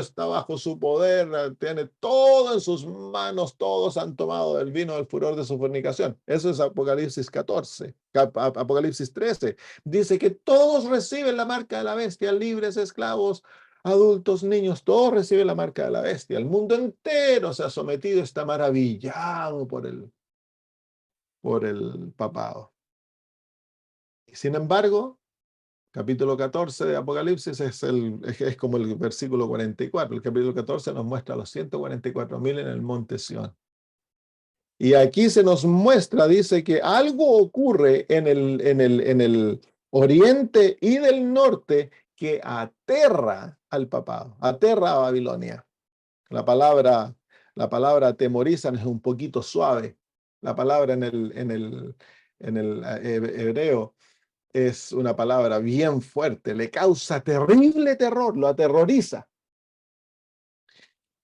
está bajo su poder, tiene todo en sus manos, todos han tomado el vino del furor de su fornicación. Eso es Apocalipsis 14, Apocalipsis 13. Dice que todos reciben la marca de la bestia, libres, esclavos, adultos, niños, todos reciben la marca de la bestia. El mundo entero se ha sometido, está maravillado por el papado. Y sin embargo, capítulo 14 de Apocalipsis es como el versículo 44. El capítulo 14 nos muestra a los 144,000 en el monte Sión. Y aquí se nos muestra, dice que algo ocurre en el oriente y del norte que aterra al papado, aterra a Babilonia. La palabra atemorizan es un poquito suave. La palabra en el hebreo es una palabra bien fuerte, le causa terrible terror, lo aterroriza.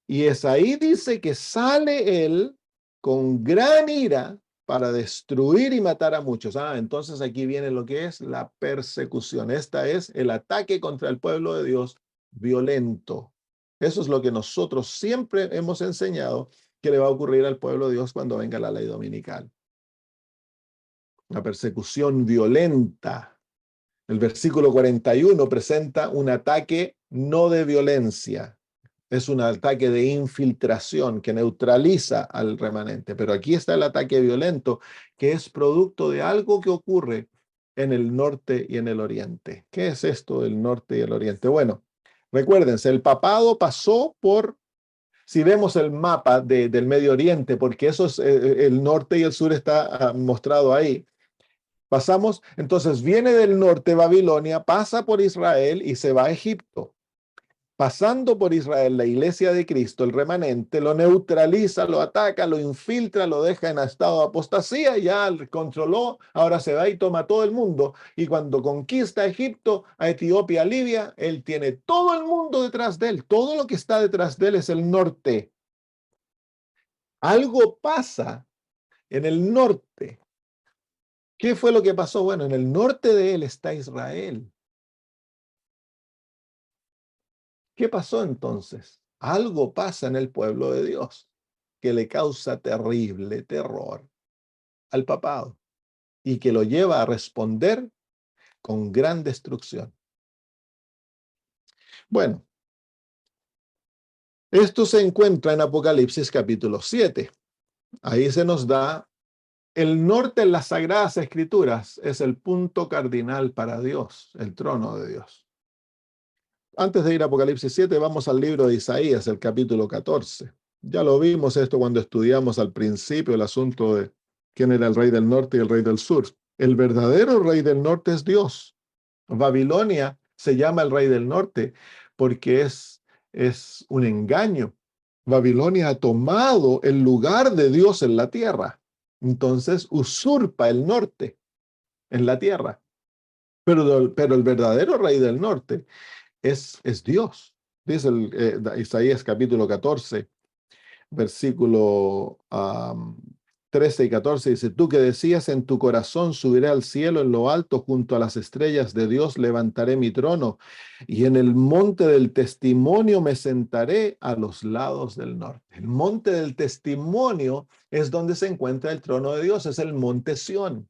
Y es ahí dice que sale él con gran ira para destruir y matar a muchos. Entonces aquí viene lo que es la persecución. Esta es el ataque contra el pueblo de Dios violento. Eso es lo que nosotros siempre hemos enseñado que le va a ocurrir al pueblo de Dios cuando venga la ley dominical. La persecución violenta. El versículo 41 presenta un ataque no de violencia, es un ataque de infiltración que neutraliza al remanente. Pero aquí está el ataque violento, que es producto de algo que ocurre en el norte y en el oriente. ¿Qué es esto del norte y el oriente? Bueno, recuérdense, el papado pasó por, si vemos el mapa del Medio Oriente, porque eso es el norte y el sur está mostrado ahí. Pasamos, entonces viene del norte Babilonia, pasa por Israel y se va a Egipto. Pasando por Israel, la iglesia de Cristo, el remanente, lo neutraliza, lo ataca, lo infiltra, lo deja en estado de apostasía, ya controló, ahora se va y toma todo el mundo. Y cuando conquista Egipto, a Etiopía, a Libia, él tiene todo el mundo detrás de él. Todo lo que está detrás de él es el norte. Algo pasa en el norte. ¿Qué fue lo que pasó? Bueno, en el norte de él está Israel. ¿Qué pasó entonces? Algo pasa en el pueblo de Dios que le causa terrible terror al papado y que lo lleva a responder con gran destrucción. Bueno, esto se encuentra en Apocalipsis capítulo 7. Ahí se nos da el norte en las Sagradas Escrituras, es el punto cardinal para Dios, el trono de Dios. Antes de ir a Apocalipsis 7, vamos al libro de Isaías, el capítulo 14. Ya lo vimos esto cuando estudiamos al principio el asunto de quién era el rey del norte y el rey del sur. El verdadero rey del norte es Dios. Babilonia se llama el rey del norte porque es un engaño. Babilonia ha tomado el lugar de Dios en la tierra. Entonces usurpa el norte en la tierra. Pero el verdadero rey del norte es Dios. Dice Isaías capítulo 14, versículo 13 y 14, dice, tú que decías en tu corazón, subiré al cielo en lo alto, junto a las estrellas de Dios levantaré mi trono, y en el monte del testimonio me sentaré a los lados del norte. El monte del testimonio es donde se encuentra el trono de Dios, es el monte Sión.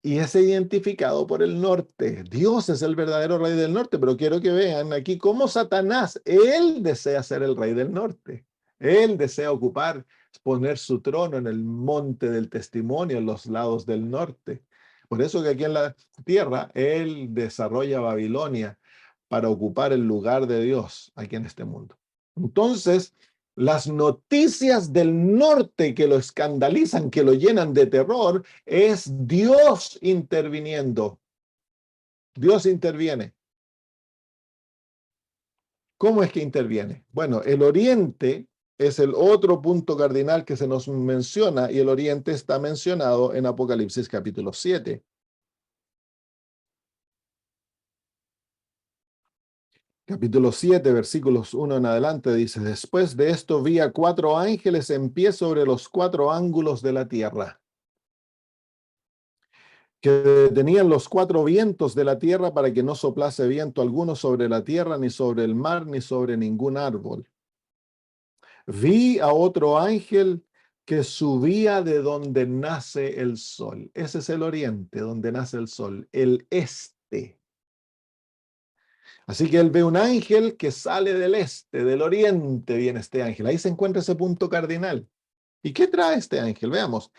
Y es identificado por el norte. Dios es el verdadero rey del norte, pero quiero que vean aquí cómo Satanás, él desea ser el rey del norte. Él desea poner su trono en el monte del testimonio, en los lados del norte. Por eso que aquí en la tierra, él desarrolla Babilonia para ocupar el lugar de Dios aquí en este mundo. Entonces, las noticias del norte que lo escandalizan, que lo llenan de terror, es Dios interviniendo. Dios interviene. ¿Cómo es que interviene? Bueno, el oriente es el otro punto cardinal que se nos menciona y el oriente está mencionado en Apocalipsis capítulo 7. Capítulo 7, versículos 1 en adelante dice, después de esto vi a 4 ángeles en pie sobre los 4 ángulos de la tierra, que detenían los 4 vientos de la tierra para que no soplase viento alguno sobre la tierra, ni sobre el mar, ni sobre ningún árbol. Vi a otro ángel que subía de donde nace el sol. Ese es el oriente, donde nace el sol, el este. Así que él ve un ángel que sale del este, del oriente viene este ángel. Ahí se encuentra ese punto cardinal. ¿Y qué trae este ángel? Veamos.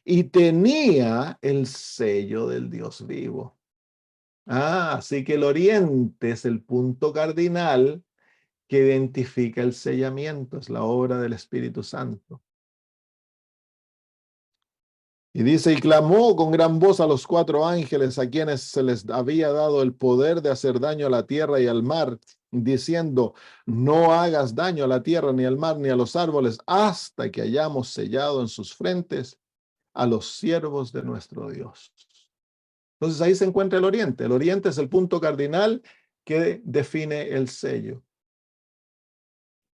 Y tenía el sello del Dios vivo. Así que el oriente es el punto cardinal que identifica el sellamiento, es la obra del Espíritu Santo. Y dice, y clamó con gran voz a los 4 ángeles a quienes se les había dado el poder de hacer daño a la tierra y al mar, diciendo, no hagas daño a la tierra, ni al mar, ni a los árboles, hasta que hayamos sellado en sus frentes a los siervos de nuestro Dios. Entonces ahí se encuentra el oriente. El oriente es el punto cardinal que define el sello.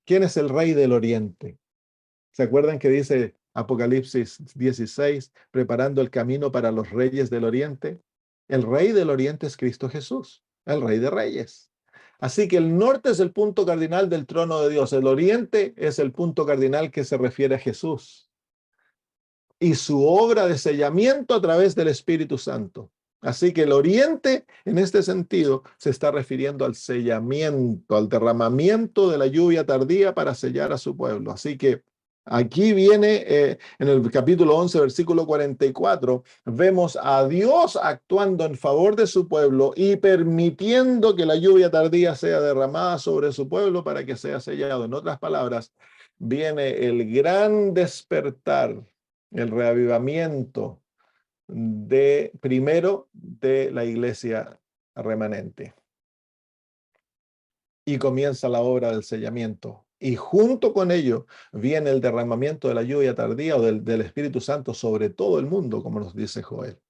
¿Quién es el rey del oriente? ¿Se acuerdan que dice Apocalipsis 16, preparando el camino para los reyes del oriente? El rey del oriente es Cristo Jesús, el rey de reyes. Así que el norte es el punto cardinal del trono de Dios. El oriente es el punto cardinal que se refiere a Jesús y su obra de sellamiento a través del Espíritu Santo. Así que el oriente, en este sentido, se está refiriendo al sellamiento, al derramamiento de la lluvia tardía para sellar a su pueblo. Así que aquí viene, en el capítulo 11, versículo 44, vemos a Dios actuando en favor de su pueblo y permitiendo que la lluvia tardía sea derramada sobre su pueblo para que sea sellado. En otras palabras, viene el gran despertar, el reavivamiento primero de la iglesia remanente. Y comienza la obra del sellamiento. Y junto con ello viene el derramamiento de la lluvia tardía o del Espíritu Santo sobre todo el mundo, como nos dice Joel.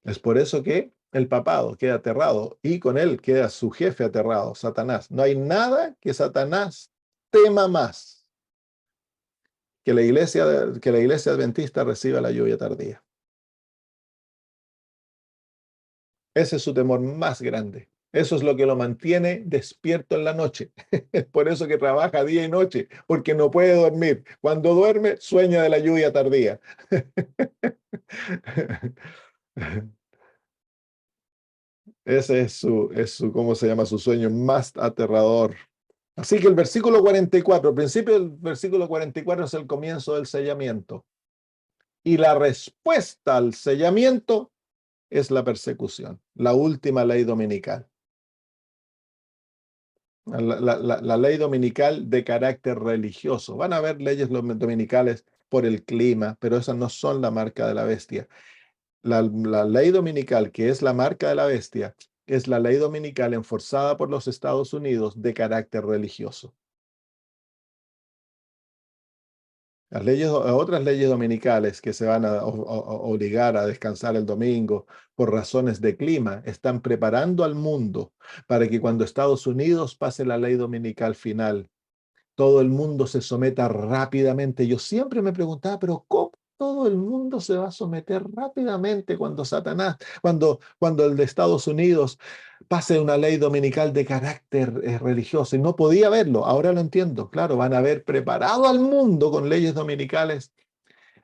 Es por eso que el papado queda aterrado y con él queda su jefe aterrado, Satanás. No hay nada que Satanás tema más que la iglesia adventista reciba la lluvia tardía. Ese es su temor más grande. Eso es lo que lo mantiene despierto en la noche. Es por eso que trabaja día y noche, porque no puede dormir. Cuando duerme, sueña de la lluvia tardía. Ese es su, ¿cómo se llama? Su sueño más aterrador. Así que el versículo 44, al principio del versículo 44 es el comienzo del sellamiento. Y la respuesta al sellamiento es la persecución, la última ley dominical. La ley dominical de carácter religioso. Van a haber leyes dominicales por el clima, pero esas no son la marca de la bestia. La ley dominical, que es la marca de la bestia, es la ley dominical enforzada por los Estados Unidos de carácter religioso. Otras leyes dominicales que se van a obligar a descansar el domingo por razones de clima, están preparando al mundo para que cuando Estados Unidos pase la ley dominical final, todo el mundo se someta rápidamente. Yo siempre me preguntaba, pero ¿cómo todo el mundo se va a someter rápidamente cuando cuando el de Estados Unidos pase una ley dominical de carácter religioso? Y no podía verlo, ahora lo entiendo. Claro, van a haber preparado al mundo con leyes dominicales,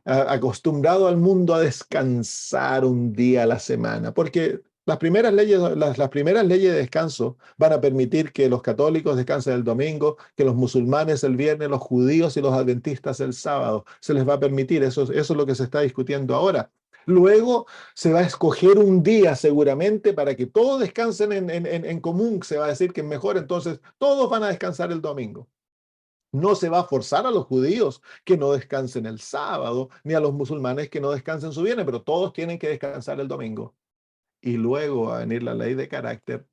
acostumbrado al mundo a descansar un día a la semana, porque las primeras leyes de descanso van a permitir que los católicos descansen el domingo, que los musulmanes el viernes, los judíos y los adventistas el sábado. Se les va a permitir, eso es lo que se está discutiendo ahora. Luego se va a escoger un día seguramente para que todos descansen en común. Se va a decir que es mejor, entonces todos van a descansar el domingo. No se va a forzar a los judíos que no descansen el sábado, ni a los musulmanes que no descansen su viernes, pero todos tienen que descansar el domingo. Y luego va a venir la ley de carácter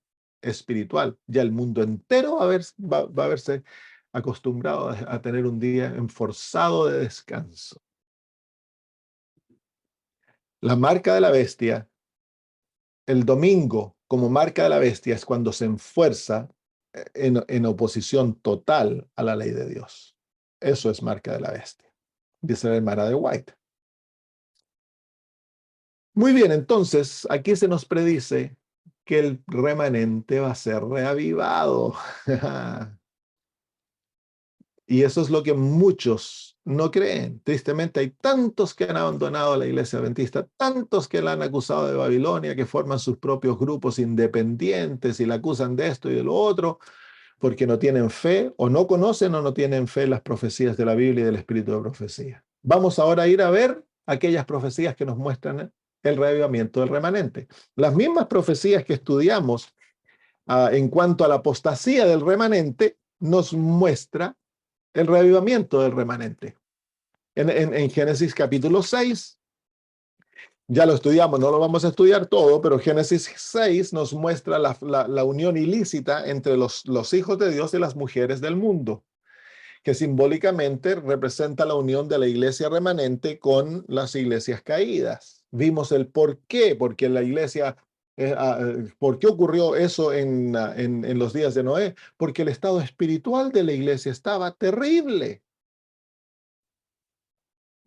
espiritual. Ya el mundo entero va a verse acostumbrado a tener un día enforzado de descanso. La marca de la bestia, el domingo como marca de la bestia, es cuando se enfuerza en oposición total a la ley de Dios. Eso es marca de la bestia, dice la hermana de White. Muy bien, entonces aquí se nos predice que el remanente va a ser reavivado. Y eso es lo que muchos no creen. Tristemente hay tantos que han abandonado la iglesia adventista, tantos que la han acusado de Babilonia, que forman sus propios grupos independientes y la acusan de esto y de lo otro, porque no tienen fe o no conocen o no tienen fe en las profecías de la Biblia y del espíritu de profecía. Vamos ahora a ir a ver aquellas profecías que nos muestran el reavivamiento del remanente. Las mismas profecías que estudiamos en cuanto a la apostasía del remanente nos muestra el reavivamiento del remanente. En Génesis capítulo 6, ya lo estudiamos, no lo vamos a estudiar todo, pero Génesis 6 nos muestra la unión ilícita entre los hijos de Dios y las mujeres del mundo, que simbólicamente representa la unión de la iglesia remanente con las iglesias caídas. Vimos el por qué, porque la iglesia, ¿por qué ocurrió eso en los días de Noé? Porque el estado espiritual de la iglesia estaba terrible.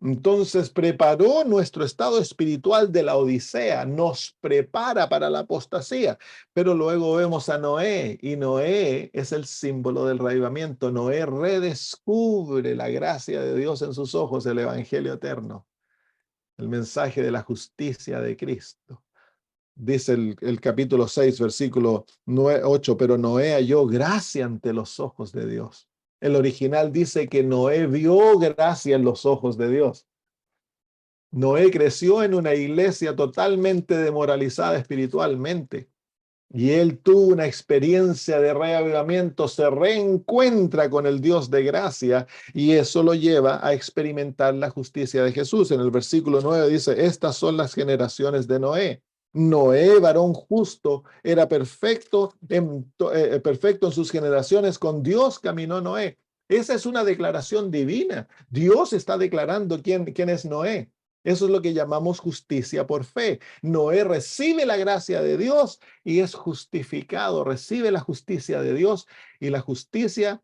Entonces preparó nuestro estado espiritual de la Odisea, nos prepara para la apostasía. Pero luego vemos a Noé, y Noé es el símbolo del reavivamiento. Noé redescubre la gracia de Dios en sus ojos, el evangelio eterno, el mensaje de la justicia de Cristo. Dice el capítulo 6, versículo 8, pero Noé halló gracia ante los ojos de Dios. El original dice que Noé vio gracia en los ojos de Dios. Noé creció en una iglesia totalmente demoralizada espiritualmente y él tuvo una experiencia de reavivamiento, se reencuentra con el Dios de gracia y eso lo lleva a experimentar la justicia de Jesús. En el versículo 9 dice, estas son las generaciones de Noé. Noé, varón justo, era perfecto en sus generaciones, con Dios caminó Noé. Esa es una declaración divina. Dios está declarando quién es Noé. Eso es lo que llamamos justicia por fe. Noé recibe la gracia de Dios y es justificado, recibe la justicia de Dios, y la justicia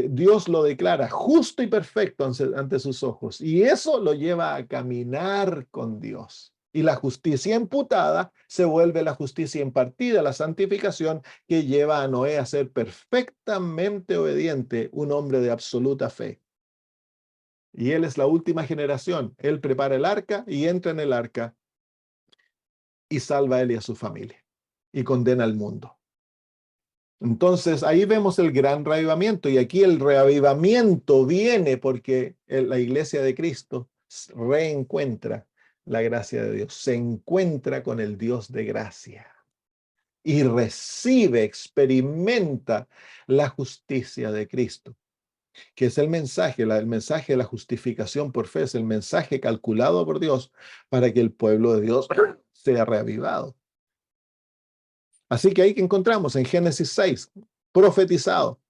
Dios lo declara justo y perfecto ante sus ojos. Y eso lo lleva a caminar con Dios. Y la justicia imputada se vuelve la justicia impartida, la santificación que lleva a Noé a ser perfectamente obediente, un hombre de absoluta fe. Y él es la última generación. Él prepara el arca y entra en el arca y salva a él y a su familia y condena al mundo. Entonces ahí vemos el gran reavivamiento, y aquí el reavivamiento viene porque la iglesia de Cristo reencuentra la gracia de Dios, se encuentra con el Dios de gracia y recibe, experimenta la justicia de Cristo, que es el mensaje de la justificación por fe, es el mensaje calculado por Dios para que el pueblo de Dios sea reavivado. Así que ahí que encontramos en Génesis 6, profetizado,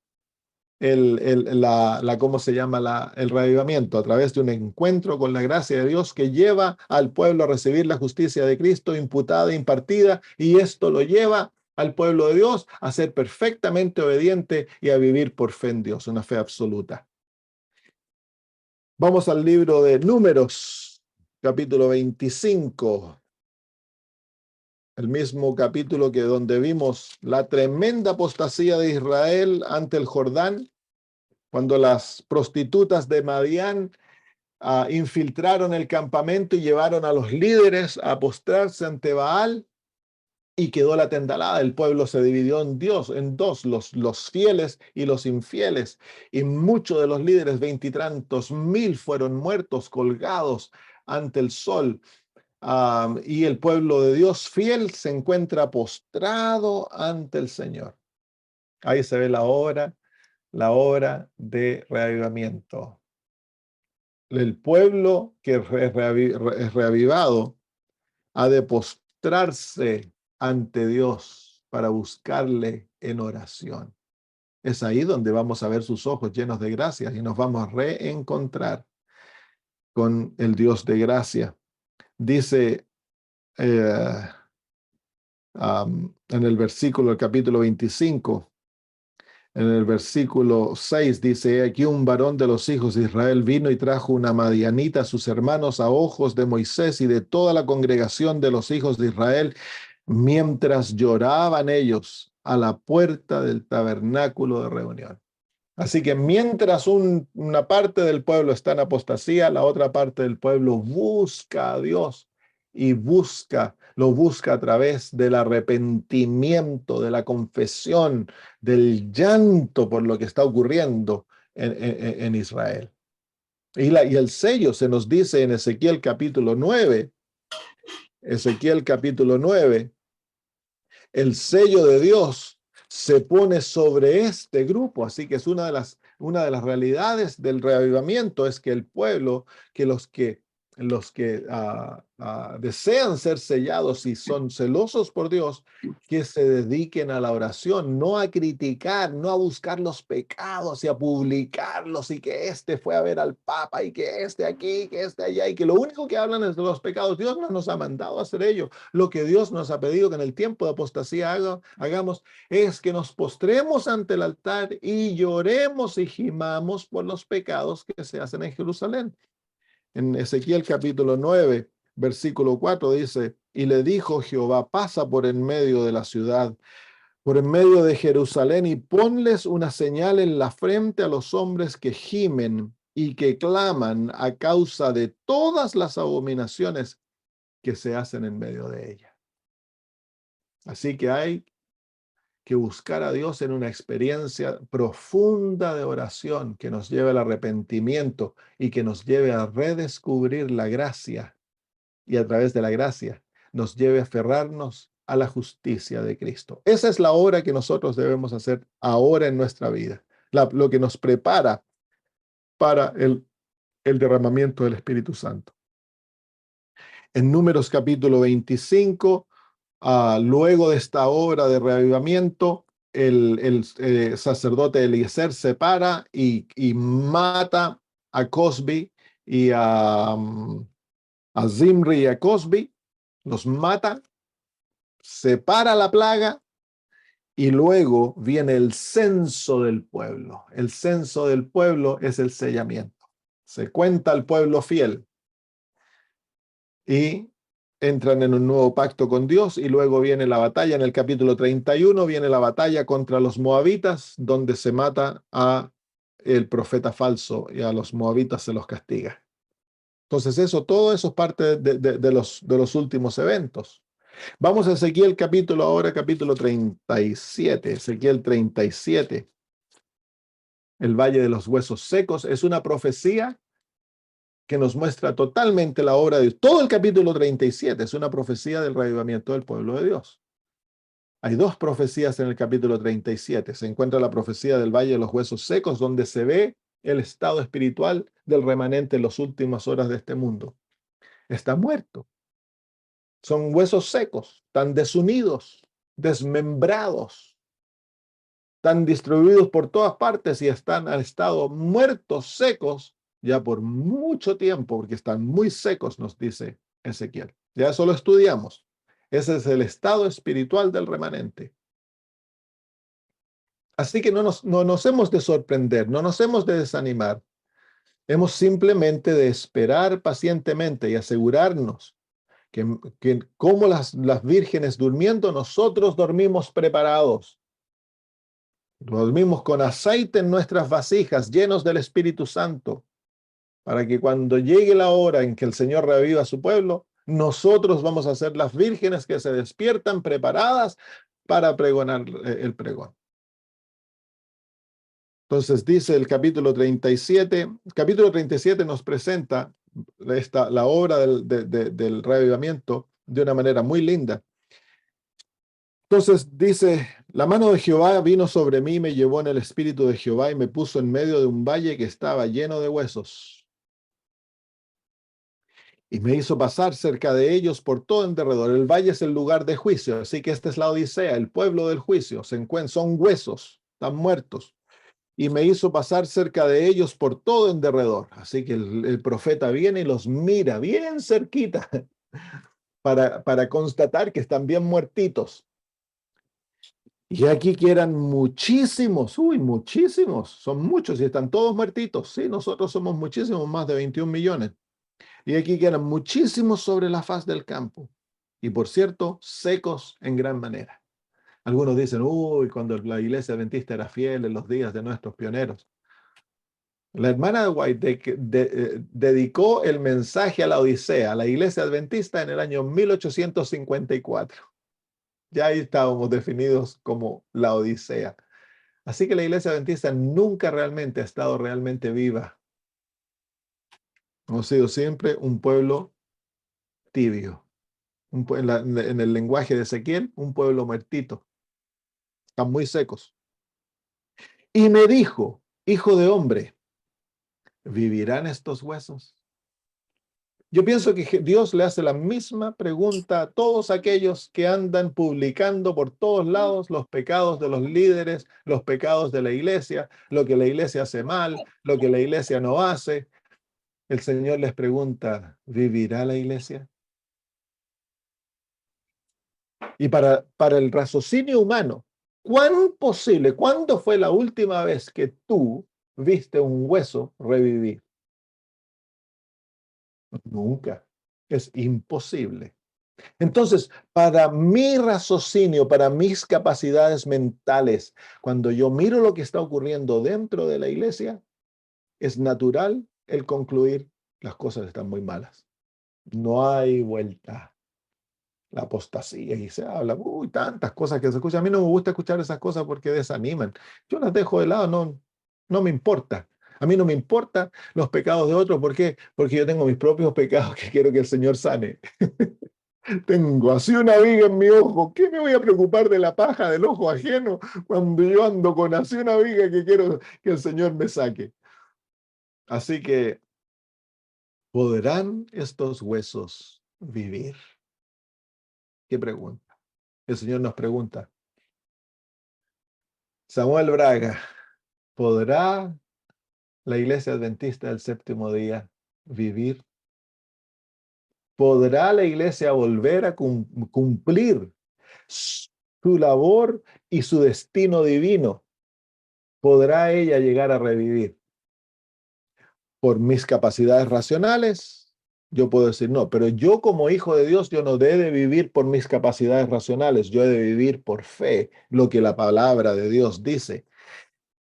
¿cómo se llama? El reavivamiento a través de un encuentro con la gracia de Dios que lleva al pueblo a recibir la justicia de Cristo imputada, impartida, y esto lo lleva al pueblo de Dios a ser perfectamente obediente y a vivir por fe en Dios, una fe absoluta. Vamos al libro de Números, capítulo 25. El mismo capítulo que donde vimos la tremenda apostasía de Israel ante el Jordán, cuando las prostitutas de Madián infiltraron el campamento y llevaron a los líderes a postrarse ante Baal, y quedó la tendalada. El pueblo se dividió en dos, los fieles y los infieles, y muchos de los líderes, 20 y tantos mil, fueron muertos, colgados ante el sol. Y el pueblo de Dios fiel se encuentra postrado ante el Señor. Ahí se ve la obra de reavivamiento. El pueblo que es reavivado ha de postrarse ante Dios para buscarle en oración. Es ahí donde vamos a ver sus ojos llenos de gracia y nos vamos a reencontrar con el Dios de gracia. Dice en el versículo del capítulo 25, en el versículo 6 dice: aquí un varón de los hijos de Israel vino y trajo una madianita a sus hermanos a ojos de Moisés y de toda la congregación de los hijos de Israel, mientras lloraban ellos a la puerta del tabernáculo de reunión. Así que mientras una parte del pueblo está en apostasía, la otra parte del pueblo busca a Dios y lo busca a través del arrepentimiento, de la confesión, del llanto por lo que está ocurriendo en Israel. Y el sello se nos dice en Ezequiel capítulo 9, el sello de Dios se pone sobre este grupo. Así que es una de las realidades del reavivamiento, es que el pueblo, que los que desean ser sellados y son celosos por Dios, que se dediquen a la oración, no a criticar, no a buscar los pecados y a publicarlos, y que este fue a ver al Papa y que este aquí, que este allá, y que lo único que hablan es de los pecados. Dios no nos ha mandado a hacer ello. Lo que Dios nos ha pedido que en el tiempo de apostasía hagamos es que nos postremos ante el altar y lloremos y gimamos por los pecados que se hacen en Jerusalén. En Ezequiel capítulo 9, versículo 4 dice: y le dijo Jehová: pasa por en medio de la ciudad, por en medio de Jerusalén, y ponles una señal en la frente a los hombres que gimen y que claman a causa de todas las abominaciones que se hacen en medio de ella. Así que hay que buscar a Dios en una experiencia profunda de oración que nos lleve al arrepentimiento y que nos lleve a redescubrir la gracia, y a través de la gracia nos lleve a aferrarnos a la justicia de Cristo. Esa es la obra que nosotros debemos hacer ahora en nuestra vida, lo que nos prepara para el derramamiento del Espíritu Santo. En Números capítulo 25, luego de esta obra de reavivamiento, el sacerdote Eliezer se para y mata a Cosbi y a Zimri y a Cosbi, los mata, separa la plaga Y luego viene el censo del pueblo. El censo del pueblo es el sellamiento. Se cuenta al pueblo fiel y entran en un nuevo pacto con Dios, y luego viene la batalla. En el capítulo 31 viene la batalla contra los moabitas, donde se mata a el profeta falso y a los moabitas se los castiga. Entonces todo eso es parte de los últimos eventos. Vamos a Ezequiel capítulo 37. Ezequiel 37. El Valle de los Huesos Secos es una profecía que nos muestra totalmente la obra de Dios. Todo el capítulo 37 es una profecía del reavivamiento del pueblo de Dios. Hay dos profecías en el capítulo 37. Se encuentra la profecía del Valle de los Huesos Secos, donde se ve el estado espiritual del remanente en las últimas horas de este mundo. Está muerto. Son huesos secos, tan desunidos, desmembrados, tan distribuidos por todas partes y han estado muertos, secos, ya por mucho tiempo, porque están muy secos, nos dice Ezequiel. Ya eso lo estudiamos. Ese es el estado espiritual del remanente. Así que no nos hemos de sorprender, no nos hemos de desanimar. Hemos simplemente de esperar pacientemente y asegurarnos que como las vírgenes durmiendo, nosotros dormimos preparados. Dormimos con aceite en nuestras vasijas, llenos del Espíritu Santo, para que cuando llegue la hora en que el Señor reviva a su pueblo, nosotros vamos a ser las vírgenes que se despiertan preparadas para pregonar el pregón. Entonces dice el capítulo 37 nos presenta la obra del reavivamiento de una manera muy linda. Entonces dice, la mano de Jehová vino sobre mí, me llevó en el espíritu de Jehová y me puso en medio de un valle que estaba lleno de huesos. Y me hizo pasar cerca de ellos por todo en derredor. El valle es el lugar de juicio, así que esta es la Odisea, el pueblo del juicio. Son huesos, están muertos. Y me hizo pasar cerca de ellos por todo en derredor. Así que el profeta viene y los mira bien cerquita para constatar que están bien muertitos. Y aquí que eran muchísimos, muchísimos, son muchos y están todos muertitos. Sí, nosotros somos muchísimos, más de 21 millones. Y aquí que eran muchísimos sobre la faz del campo. Y por cierto, secos en gran manera. Algunos dicen, cuando la iglesia adventista era fiel en los días de nuestros pioneros. La hermana de White dedicó el mensaje a la Odisea, a la iglesia adventista, en el año 1854. Ya ahí estábamos definidos como la Odisea. Así que la iglesia adventista nunca realmente ha estado realmente viva. Hemos sido siempre un pueblo tibio. En el lenguaje de Ezequiel, un pueblo muertito. Están muy secos. Y me dijo, hijo de hombre, ¿vivirán estos huesos? Yo pienso que Dios le hace la misma pregunta a todos aquellos que andan publicando por todos lados los pecados de los líderes, los pecados de la iglesia, lo que la iglesia hace mal, lo que la iglesia no hace. El Señor les pregunta, ¿vivirá la iglesia? Y para el raciocinio humano, ¿cuándo fue la última vez que tú viste un hueso revivir? Nunca. Es imposible. Entonces, para mi raciocinio, para mis capacidades mentales, cuando yo miro lo que está ocurriendo dentro de la iglesia, es natural el concluir las cosas están muy malas. No hay vuelta. La apostasía, y se habla, tantas cosas que se escuchan. A mí no me gusta escuchar esas cosas porque desaniman. Yo las dejo de lado, no me importa. A mí no me importan los pecados de otros. ¿Por qué? Porque yo tengo mis propios pecados que quiero que el Señor sane. Tengo así una viga en mi ojo. ¿Qué me voy a preocupar de la paja del ojo ajeno cuando yo ando con así una viga que quiero que el Señor me saque? Así que, ¿podrán estos huesos vivir? ¿Qué pregunta? El Señor nos pregunta. Samuel Braga, ¿podrá la iglesia adventista del séptimo día vivir? ¿Podrá la iglesia volver a cumplir su labor y su destino divino, ¿podrá ella llegar a revivir? Por mis capacidades racionales, yo puedo decir no, pero yo como hijo de Dios, yo no he de vivir por mis capacidades racionales, yo he de vivir por fe, lo que la palabra de Dios dice.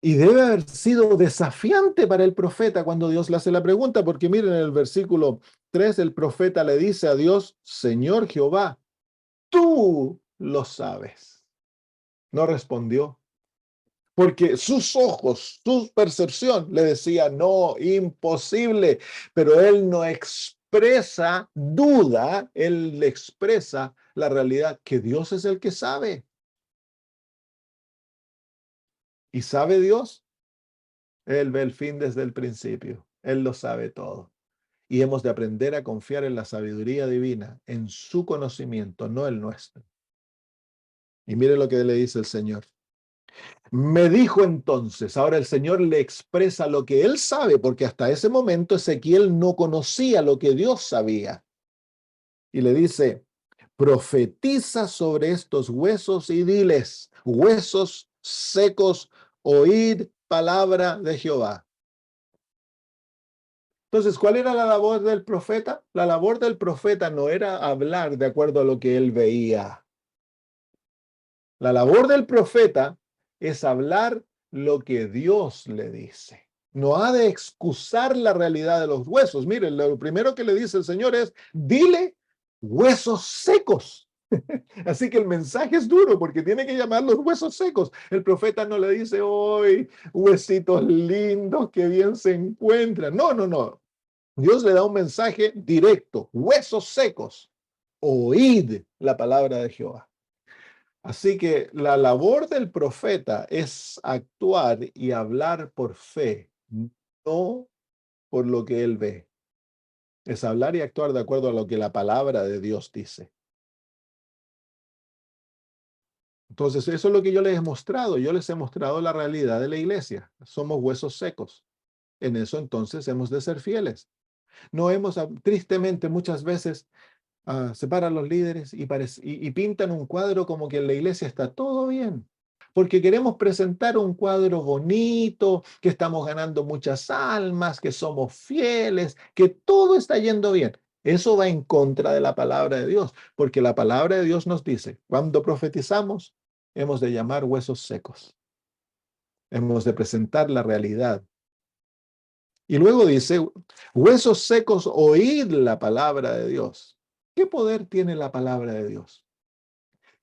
Y debe haber sido desafiante para el profeta cuando Dios le hace la pregunta, porque miren en el versículo 3, el profeta le dice a Dios, Señor Jehová, tú lo sabes. No respondió, porque sus ojos, su percepción le decía, no, imposible, pero él no expresa duda, él le expresa la realidad que Dios es el que sabe. ¿Y sabe Dios? Él ve el fin desde el principio, él lo sabe todo. Y hemos de aprender a confiar en la sabiduría divina, en su conocimiento, no el nuestro. Y mire lo que le dice el Señor. Me dijo entonces, ahora el Señor le expresa lo que él sabe, porque hasta ese momento Ezequiel no conocía lo que Dios sabía. Y le dice, profetiza sobre estos huesos y diles, huesos secos, oíd palabra de Jehová. Entonces, ¿cuál era la labor del profeta? La labor del profeta no era hablar de acuerdo a lo que él veía. La labor del profeta es hablar lo que Dios le dice. No ha de excusar la realidad de los huesos. Miren, lo primero que le dice el Señor es, dile huesos secos. Así que el mensaje es duro porque tiene que llamar los huesos secos. El profeta no le dice, hoy huesitos lindos, que bien se encuentran. No, no, no. Dios le da un mensaje directo, huesos secos. Oíd la palabra de Jehová. Así que la labor del profeta es actuar y hablar por fe, no por lo que él ve. Es hablar y actuar de acuerdo a lo que la palabra de Dios dice. Entonces, eso es lo que yo les he mostrado. Yo les he mostrado la realidad de la iglesia. Somos huesos secos. En eso entonces hemos de ser fieles. No hemos, tristemente, muchas veces se paran los líderes y pintan un cuadro como que en la iglesia está todo bien, porque queremos presentar un cuadro bonito, que estamos ganando muchas almas, que somos fieles, que todo está yendo bien. Eso va en contra de la palabra de Dios, porque la palabra de Dios nos dice, cuando profetizamos, hemos de llamar huesos secos, hemos de presentar la realidad. Y luego dice, huesos secos, oíd la palabra de Dios. ¿Qué poder tiene la palabra de Dios?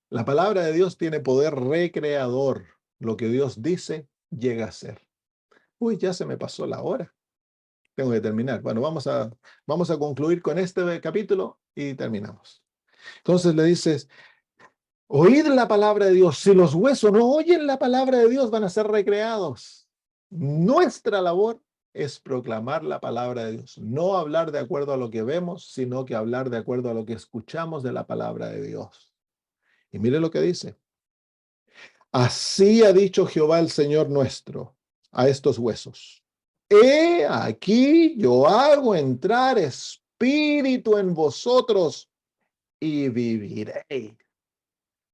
La palabra de Dios tiene poder recreador. Lo que Dios dice llega a ser. Uy, ya se me pasó la hora. Tengo que terminar. Bueno, vamos a concluir con este capítulo y terminamos. Entonces le dices, oíd la palabra de Dios. Si los huesos no oyen la palabra de Dios, van a ser recreados. Nuestra labor es proclamar la palabra de Dios. No hablar de acuerdo a lo que vemos, sino que hablar de acuerdo a lo que escuchamos de la palabra de Dios. Y mire lo que dice. Así ha dicho Jehová el Señor nuestro a estos huesos. He aquí yo hago entrar espíritu en vosotros y viviréis.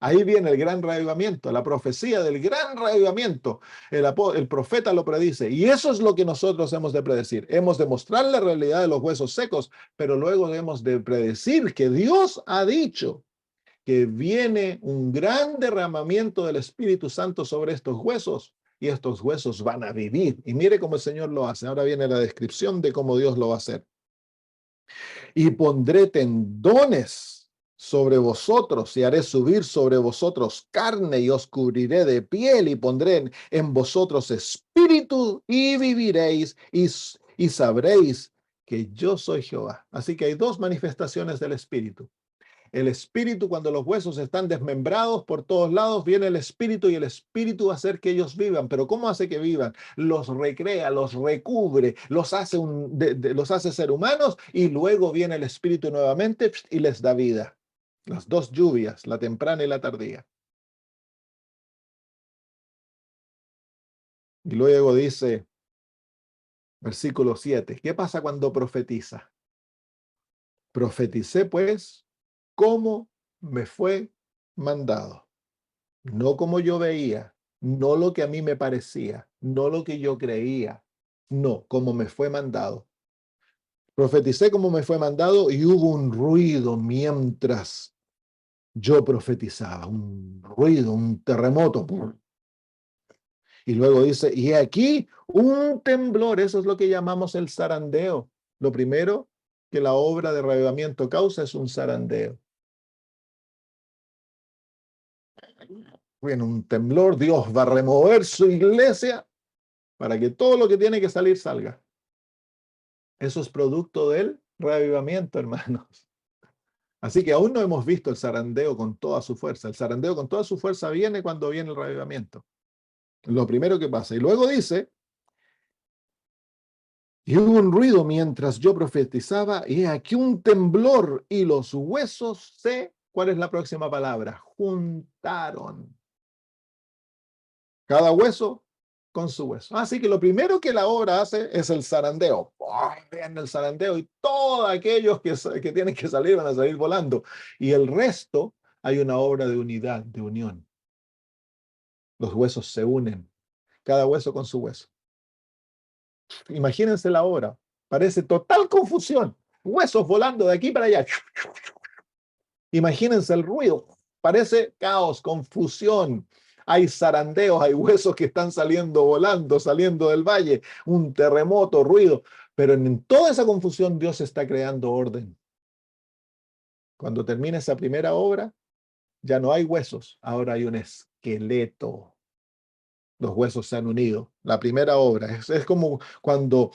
Ahí viene el gran reavivamiento, la profecía del gran reavivamiento. El profeta lo predice y eso es lo que nosotros hemos de predecir. Hemos de mostrar la realidad de los huesos secos, pero luego hemos de predecir que Dios ha dicho que viene un gran derramamiento del Espíritu Santo sobre estos huesos y estos huesos van a vivir. Y mire cómo el Señor lo hace. Ahora viene la descripción de cómo Dios lo va a hacer. Y pondré tendones sobre vosotros y haré subir sobre vosotros carne y os cubriré de piel y pondré en vosotros espíritu y viviréis y sabréis que yo soy Jehová. Así que hay dos manifestaciones del Espíritu. El espíritu, cuando los huesos están desmembrados por todos lados, viene el espíritu y el espíritu va a hacer que ellos vivan. Pero ¿cómo hace que vivan? Los recrea, los recubre, los hace, los hace ser humanos y luego viene el espíritu nuevamente y les da vida. Las dos lluvias, la temprana y la tardía. Y luego dice, versículo 7, ¿qué pasa cuando profetiza? Profeticé pues como me fue mandado. no como yo veía, no lo que a mí me parecía, no lo que yo creía, no, como me fue mandado. Profeticé como me fue mandado y hubo un ruido mientras yo profetizaba, un ruido, un terremoto. Y luego dice, y aquí un temblor, eso es lo que llamamos el zarandeo. Lo primero que la obra de reavivamiento causa es un zarandeo. Bueno, un temblor, Dios va a remover su iglesia para que todo lo que tiene que salir salga. Eso es producto del reavivamiento, hermanos. Así que aún no hemos visto el zarandeo con toda su fuerza. El zarandeo con toda su fuerza viene cuando viene el reavivamiento. Lo primero que pasa. Y luego dice, y hubo un ruido mientras yo profetizaba, y aquí un temblor, y los huesos se, ¿cuál es la próxima palabra? Juntaron. Cada hueso con su hueso. Así que lo primero que la obra hace es el zarandeo. Viene el zarandeo y todos aquellos que tienen que salir van a salir volando. Y el resto hay una obra de unidad, de unión. Los huesos se unen, cada hueso con su hueso. Imagínense la obra. Parece total confusión. Huesos volando de aquí para allá. Imagínense el ruido. Parece caos, confusión. Hay zarandeos, hay huesos que están saliendo volando, saliendo del valle, un terremoto, ruido. Pero en toda esa confusión Dios está creando orden. Cuando termina esa primera obra, ya no hay huesos, ahora hay un esqueleto. Los huesos se han unido. La primera obra es como cuando,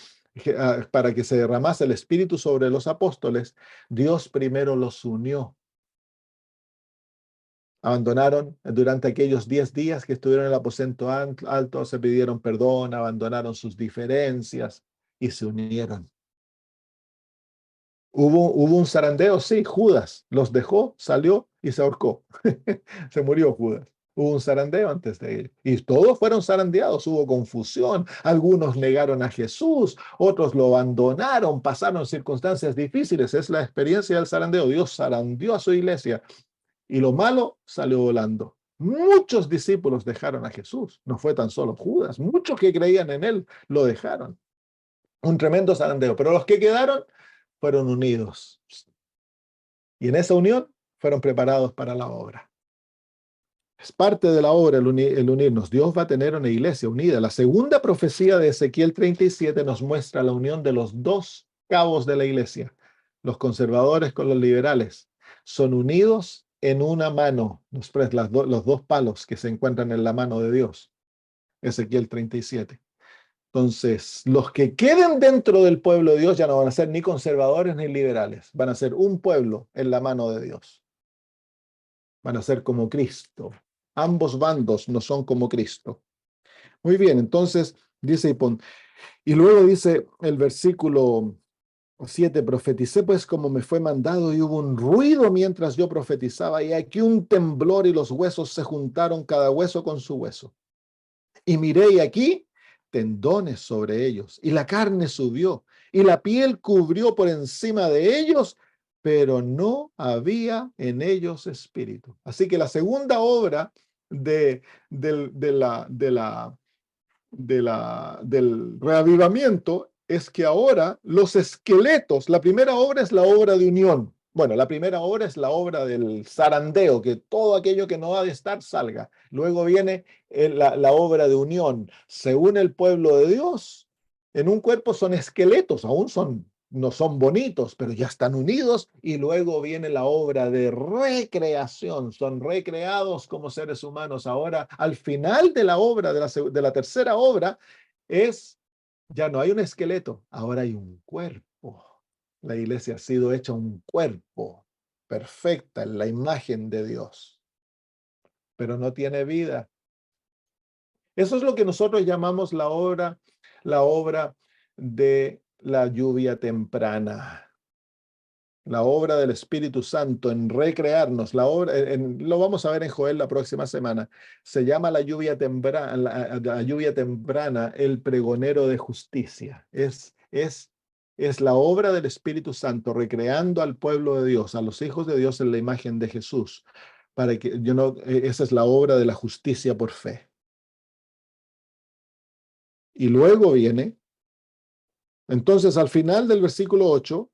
para que se derramase el Espíritu sobre los apóstoles, Dios primero los unió. Abandonaron durante aquellos 10 días que estuvieron en el aposento alto, se pidieron perdón, abandonaron sus diferencias y se unieron. Hubo un zarandeo, sí, Judas los dejó, salió y se ahorcó. Se murió Judas. Hubo un zarandeo antes de él. Y todos fueron zarandeados, hubo confusión. Algunos negaron a Jesús, otros lo abandonaron, pasaron circunstancias difíciles. Es la experiencia del zarandeo. Dios zarandeó a su iglesia. Y lo malo salió volando. Muchos discípulos dejaron a Jesús. No fue tan solo Judas. Muchos que creían en él lo dejaron. Un tremendo zarandeo. Pero los que quedaron fueron unidos. Y en esa unión fueron preparados para la obra. Es parte de la obra el unirnos. Dios va a tener una iglesia unida. La segunda profecía de Ezequiel 37 nos muestra la unión de los dos cabos de la iglesia. Los conservadores con los liberales son unidos en una mano, los dos palos que se encuentran en la mano de Dios. Ezequiel 37. Entonces, los que queden dentro del pueblo de Dios ya no van a ser ni conservadores ni liberales. Van a ser un pueblo en la mano de Dios. Van a ser como Cristo. Ambos bandos no son como Cristo. Muy bien, entonces dice y luego dice el versículo 7, profeticé pues como me fue mandado y hubo un ruido mientras yo profetizaba y aquí un temblor y los huesos se juntaron cada hueso con su hueso. Y miré y aquí tendones sobre ellos y la carne subió y la piel cubrió por encima de ellos, pero no había en ellos espíritu. Así que la segunda obra del reavivamiento es que ahora los esqueletos, la primera obra es la obra de unión. Bueno, la primera obra es la obra del zarandeo, que todo aquello que no ha de estar salga. Luego viene la obra de unión. Se une el pueblo de Dios. En un cuerpo son esqueletos, aún no son bonitos, pero ya están unidos. Y luego viene la obra de recreación. Son recreados como seres humanos. Ahora, al final de la obra, de la tercera obra, ya no hay un esqueleto, ahora hay un cuerpo. La iglesia ha sido hecha un cuerpo perfecta en la imagen de Dios, pero no tiene vida. Eso es lo que nosotros llamamos la obra de la lluvia temprana. La obra del Espíritu Santo en recrearnos, lo vamos a ver en Joel la próxima semana. Se llama la lluvia temprana el pregonero de justicia. Es la obra del Espíritu Santo recreando al pueblo de Dios, a los hijos de Dios en la imagen de Jesús, para que esa es la obra de la justicia por fe. Y luego viene, entonces al final del versículo 8,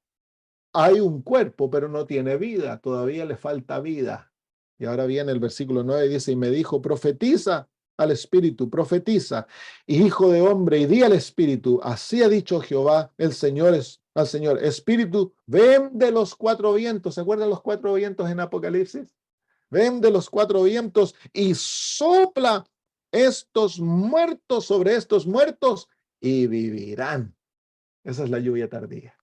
hay un cuerpo, pero no tiene vida, todavía le falta vida. Y ahora viene el versículo 9 y dice, y me dijo, profetiza al Espíritu, profetiza, hijo de hombre, y di al Espíritu, así ha dicho Jehová, el Señor al Señor, Espíritu, ven de los cuatro vientos. ¿Se acuerdan los cuatro vientos en Apocalipsis? Ven de los cuatro vientos y sopla estos muertos sobre estos muertos y vivirán. Esa es la lluvia tardía.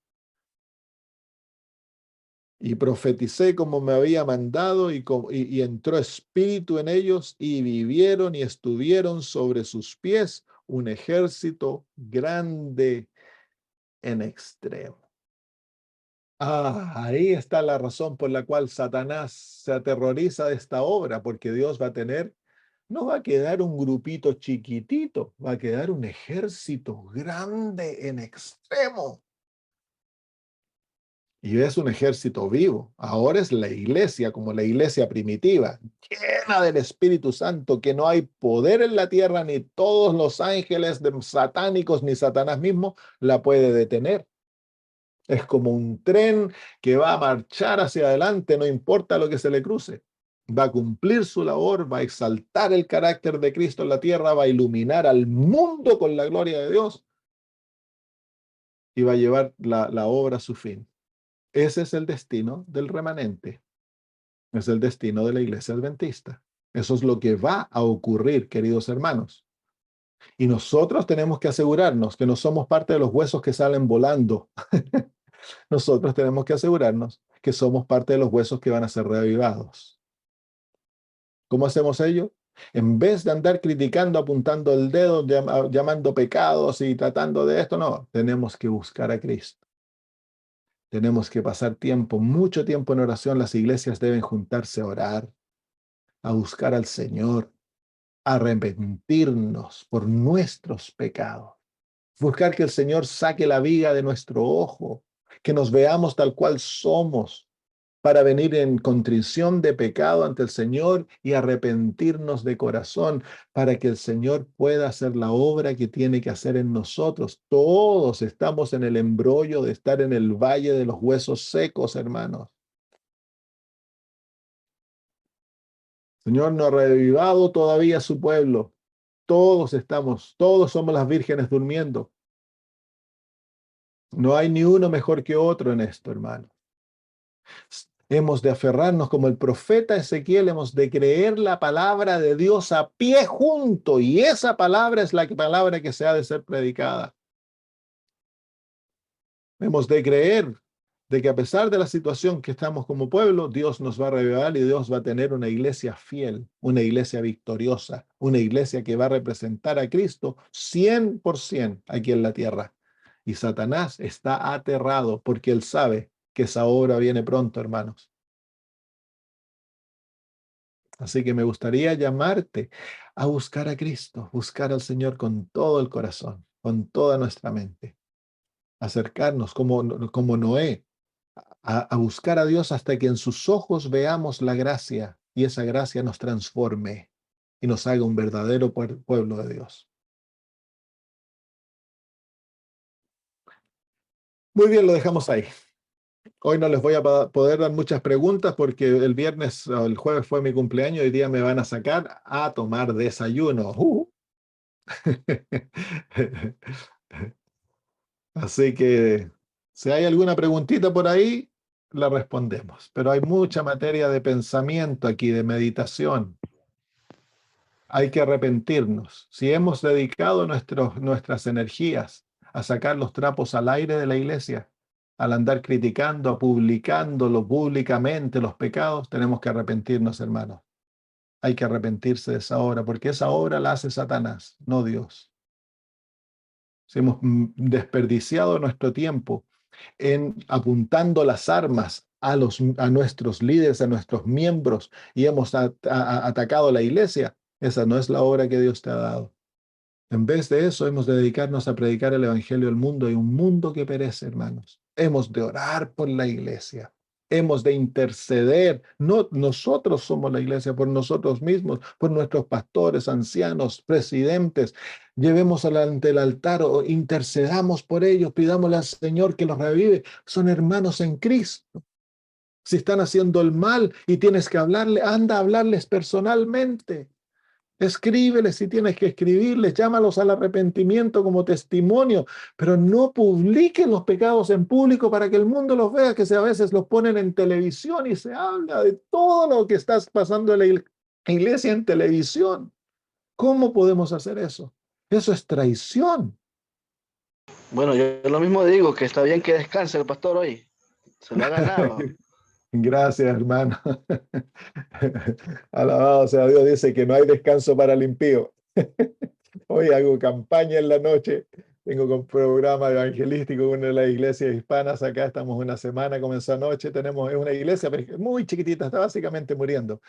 Y profeticé como me había mandado, y entró espíritu en ellos, y vivieron y estuvieron sobre sus pies un ejército grande en extremo. Ahí está la razón por la cual Satanás se aterroriza de esta obra, porque Dios va a tener, no va a quedar un grupito chiquitito, va a quedar un ejército grande en extremo. Y es un ejército vivo. Ahora es la iglesia, como la iglesia primitiva, llena del Espíritu Santo, que no hay poder en la tierra, ni todos los ángeles satánicos, ni Satanás mismo la puede detener. Es como un tren que va a marchar hacia adelante, no importa lo que se le cruce. Va a cumplir su labor, va a exaltar el carácter de Cristo en la tierra, va a iluminar al mundo con la gloria de Dios y va a llevar la obra a su fin. Ese es el destino del remanente. Es el destino de la iglesia adventista. Eso es lo que va a ocurrir, queridos hermanos. Y nosotros tenemos que asegurarnos que no somos parte de los huesos que salen volando. Nosotros tenemos que asegurarnos que somos parte de los huesos que van a ser reavivados. ¿Cómo hacemos ello? En vez de andar criticando, apuntando el dedo, llamando pecados y tratando de esto, no, tenemos que buscar a Cristo. Tenemos que pasar tiempo, mucho tiempo en oración. Las iglesias deben juntarse a orar, a buscar al Señor, a arrepentirnos por nuestros pecados. Buscar que el Señor saque la viga de nuestro ojo, que nos veamos tal cual somos, para venir en contrición de pecado ante el Señor y arrepentirnos de corazón, para que el Señor pueda hacer la obra que tiene que hacer en nosotros. Todos estamos en el embrollo de estar en el valle de los huesos secos, hermanos. El Señor no ha revivado todavía a su pueblo. Todos somos las vírgenes durmiendo. No hay ni uno mejor que otro en esto, hermano. Hemos de aferrarnos como el profeta Ezequiel, hemos de creer la palabra de Dios a pie junto, y esa palabra es la palabra que se ha de ser predicada. Hemos de creer de que a pesar de la situación que estamos como pueblo, Dios nos va a revelar y Dios va a tener una iglesia fiel, una iglesia victoriosa, una iglesia que va a representar a Cristo 100% aquí en la tierra. Y Satanás está aterrado porque él sabe que esa obra viene pronto, hermanos. Así que me gustaría llamarte a buscar a Cristo, buscar al Señor con todo el corazón, con toda nuestra mente. Acercarnos como Noé, a buscar a Dios hasta que en sus ojos veamos la gracia y esa gracia nos transforme y nos haga un verdadero pueblo de Dios. Muy bien, lo dejamos ahí. Hoy no les voy a poder dar muchas preguntas porque el viernes o el jueves fue mi cumpleaños y hoy día me van a sacar a tomar desayuno. Así que si hay alguna preguntita por ahí, la respondemos. Pero hay mucha materia de pensamiento aquí, de meditación. Hay que arrepentirnos. Si hemos dedicado nuestras energías a sacar los trapos al aire de la iglesia, al andar criticando, publicándolo públicamente los pecados, tenemos que arrepentirnos, hermanos. Hay que arrepentirse de esa obra, porque esa obra la hace Satanás, no Dios. Si hemos desperdiciado nuestro tiempo en apuntando las armas a nuestros líderes, a nuestros miembros, y hemos atacado la iglesia, esa no es la obra que Dios te ha dado. En vez de eso, hemos de dedicarnos a predicar el evangelio al mundo. Hay un mundo que perece, hermanos. Hemos de orar por la iglesia. Hemos de interceder. No, nosotros somos la iglesia por nosotros mismos, por nuestros pastores, ancianos, presidentes. Llevemos ante el altar o intercedamos por ellos, pidámosle al Señor que los revive. Son hermanos en Cristo. Si están haciendo el mal y tienes que hablarle, anda a hablarles personalmente. Escríbeles si tienes que escribirles, llámalos al arrepentimiento como testimonio, pero no publiquen los pecados en público para que el mundo los vea, que a veces los ponen en televisión y se habla de todo lo que está pasando en la iglesia en televisión. ¿Cómo podemos hacer eso? Eso es traición. Bueno, yo lo mismo digo, que está bien que descanse el pastor hoy. Se lo ha ganado. Gracias, hermano. Alabado sea Dios, dice que no hay descanso para el impío. Hoy hago campaña en la noche, tengo un programa evangelístico con una de las iglesias hispanas, acá estamos una semana, comenzó anoche, es una iglesia muy chiquitita, está básicamente muriendo.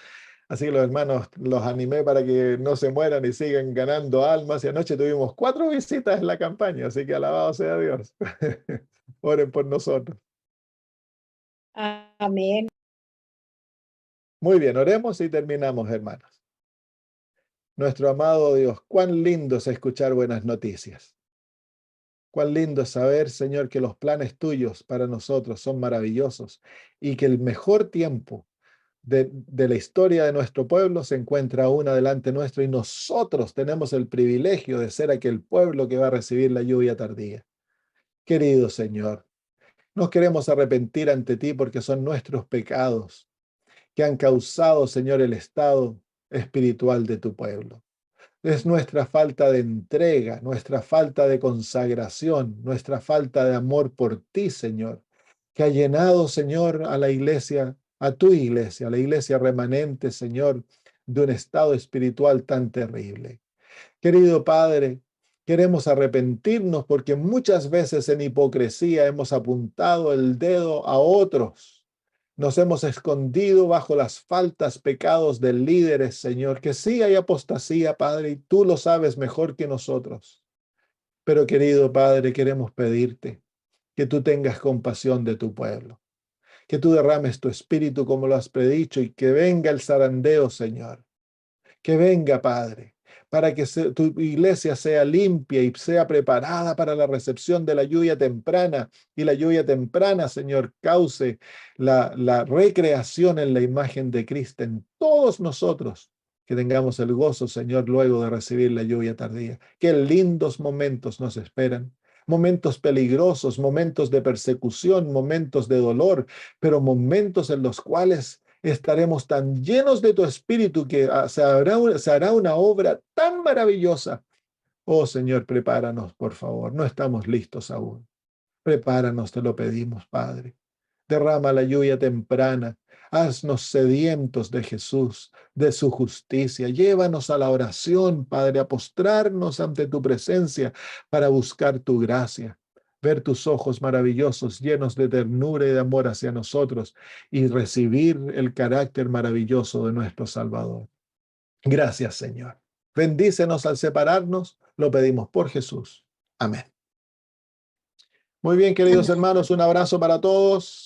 Así que los hermanos los animé para que no se mueran y sigan ganando almas, y anoche tuvimos 4 visitas en la campaña, así que alabado sea Dios. Oren por nosotros. Amén. Muy bien, oremos y terminamos, hermanos. Nuestro amado Dios, cuán lindo es escuchar buenas noticias. Cuán lindo es saber, Señor, que los planes tuyos para nosotros son maravillosos y que el mejor tiempo de la historia de nuestro pueblo se encuentra aún adelante nuestro y nosotros tenemos el privilegio de ser aquel pueblo que va a recibir la lluvia tardía. Querido Señor, nos queremos arrepentir ante ti porque son nuestros pecados que han causado, Señor, el estado espiritual de tu pueblo. Es nuestra falta de entrega, nuestra falta de consagración, nuestra falta de amor por ti, Señor, que ha llenado, Señor, a la iglesia, a tu iglesia, a la iglesia remanente, Señor, de un estado espiritual tan terrible. Querido Padre, queremos arrepentirnos porque muchas veces en hipocresía hemos apuntado el dedo a otros. Nos hemos escondido bajo las faltas, pecados de líderes, Señor, que sí hay apostasía, Padre, y tú lo sabes mejor que nosotros. Pero querido Padre, queremos pedirte que tú tengas compasión de tu pueblo, que tú derrames tu espíritu como lo has predicho y que venga el zarandeo, Señor. Que venga, Padre, para que tu iglesia sea limpia y sea preparada para la recepción de la lluvia temprana. Y la lluvia temprana, Señor, cause la recreación en la imagen de Cristo en todos nosotros. Que tengamos el gozo, Señor, luego de recibir la lluvia tardía. Qué lindos momentos nos esperan. Momentos peligrosos, momentos de persecución, momentos de dolor, pero momentos en los cuales estaremos tan llenos de tu espíritu que se hará una obra tan maravillosa. Oh Señor, prepáranos, por favor. No estamos listos aún. Prepáranos, te lo pedimos, Padre. Derrama la lluvia temprana. Haznos sedientos de Jesús, de su justicia. Llévanos a la oración, Padre, a postrarnos ante tu presencia para buscar tu gracia, ver tus ojos maravillosos llenos de ternura y de amor hacia nosotros y recibir el carácter maravilloso de nuestro Salvador. Gracias, Señor. Bendícenos al separarnos. Lo pedimos por Jesús. Amén. Muy bien, queridos hermanos, un abrazo para todos.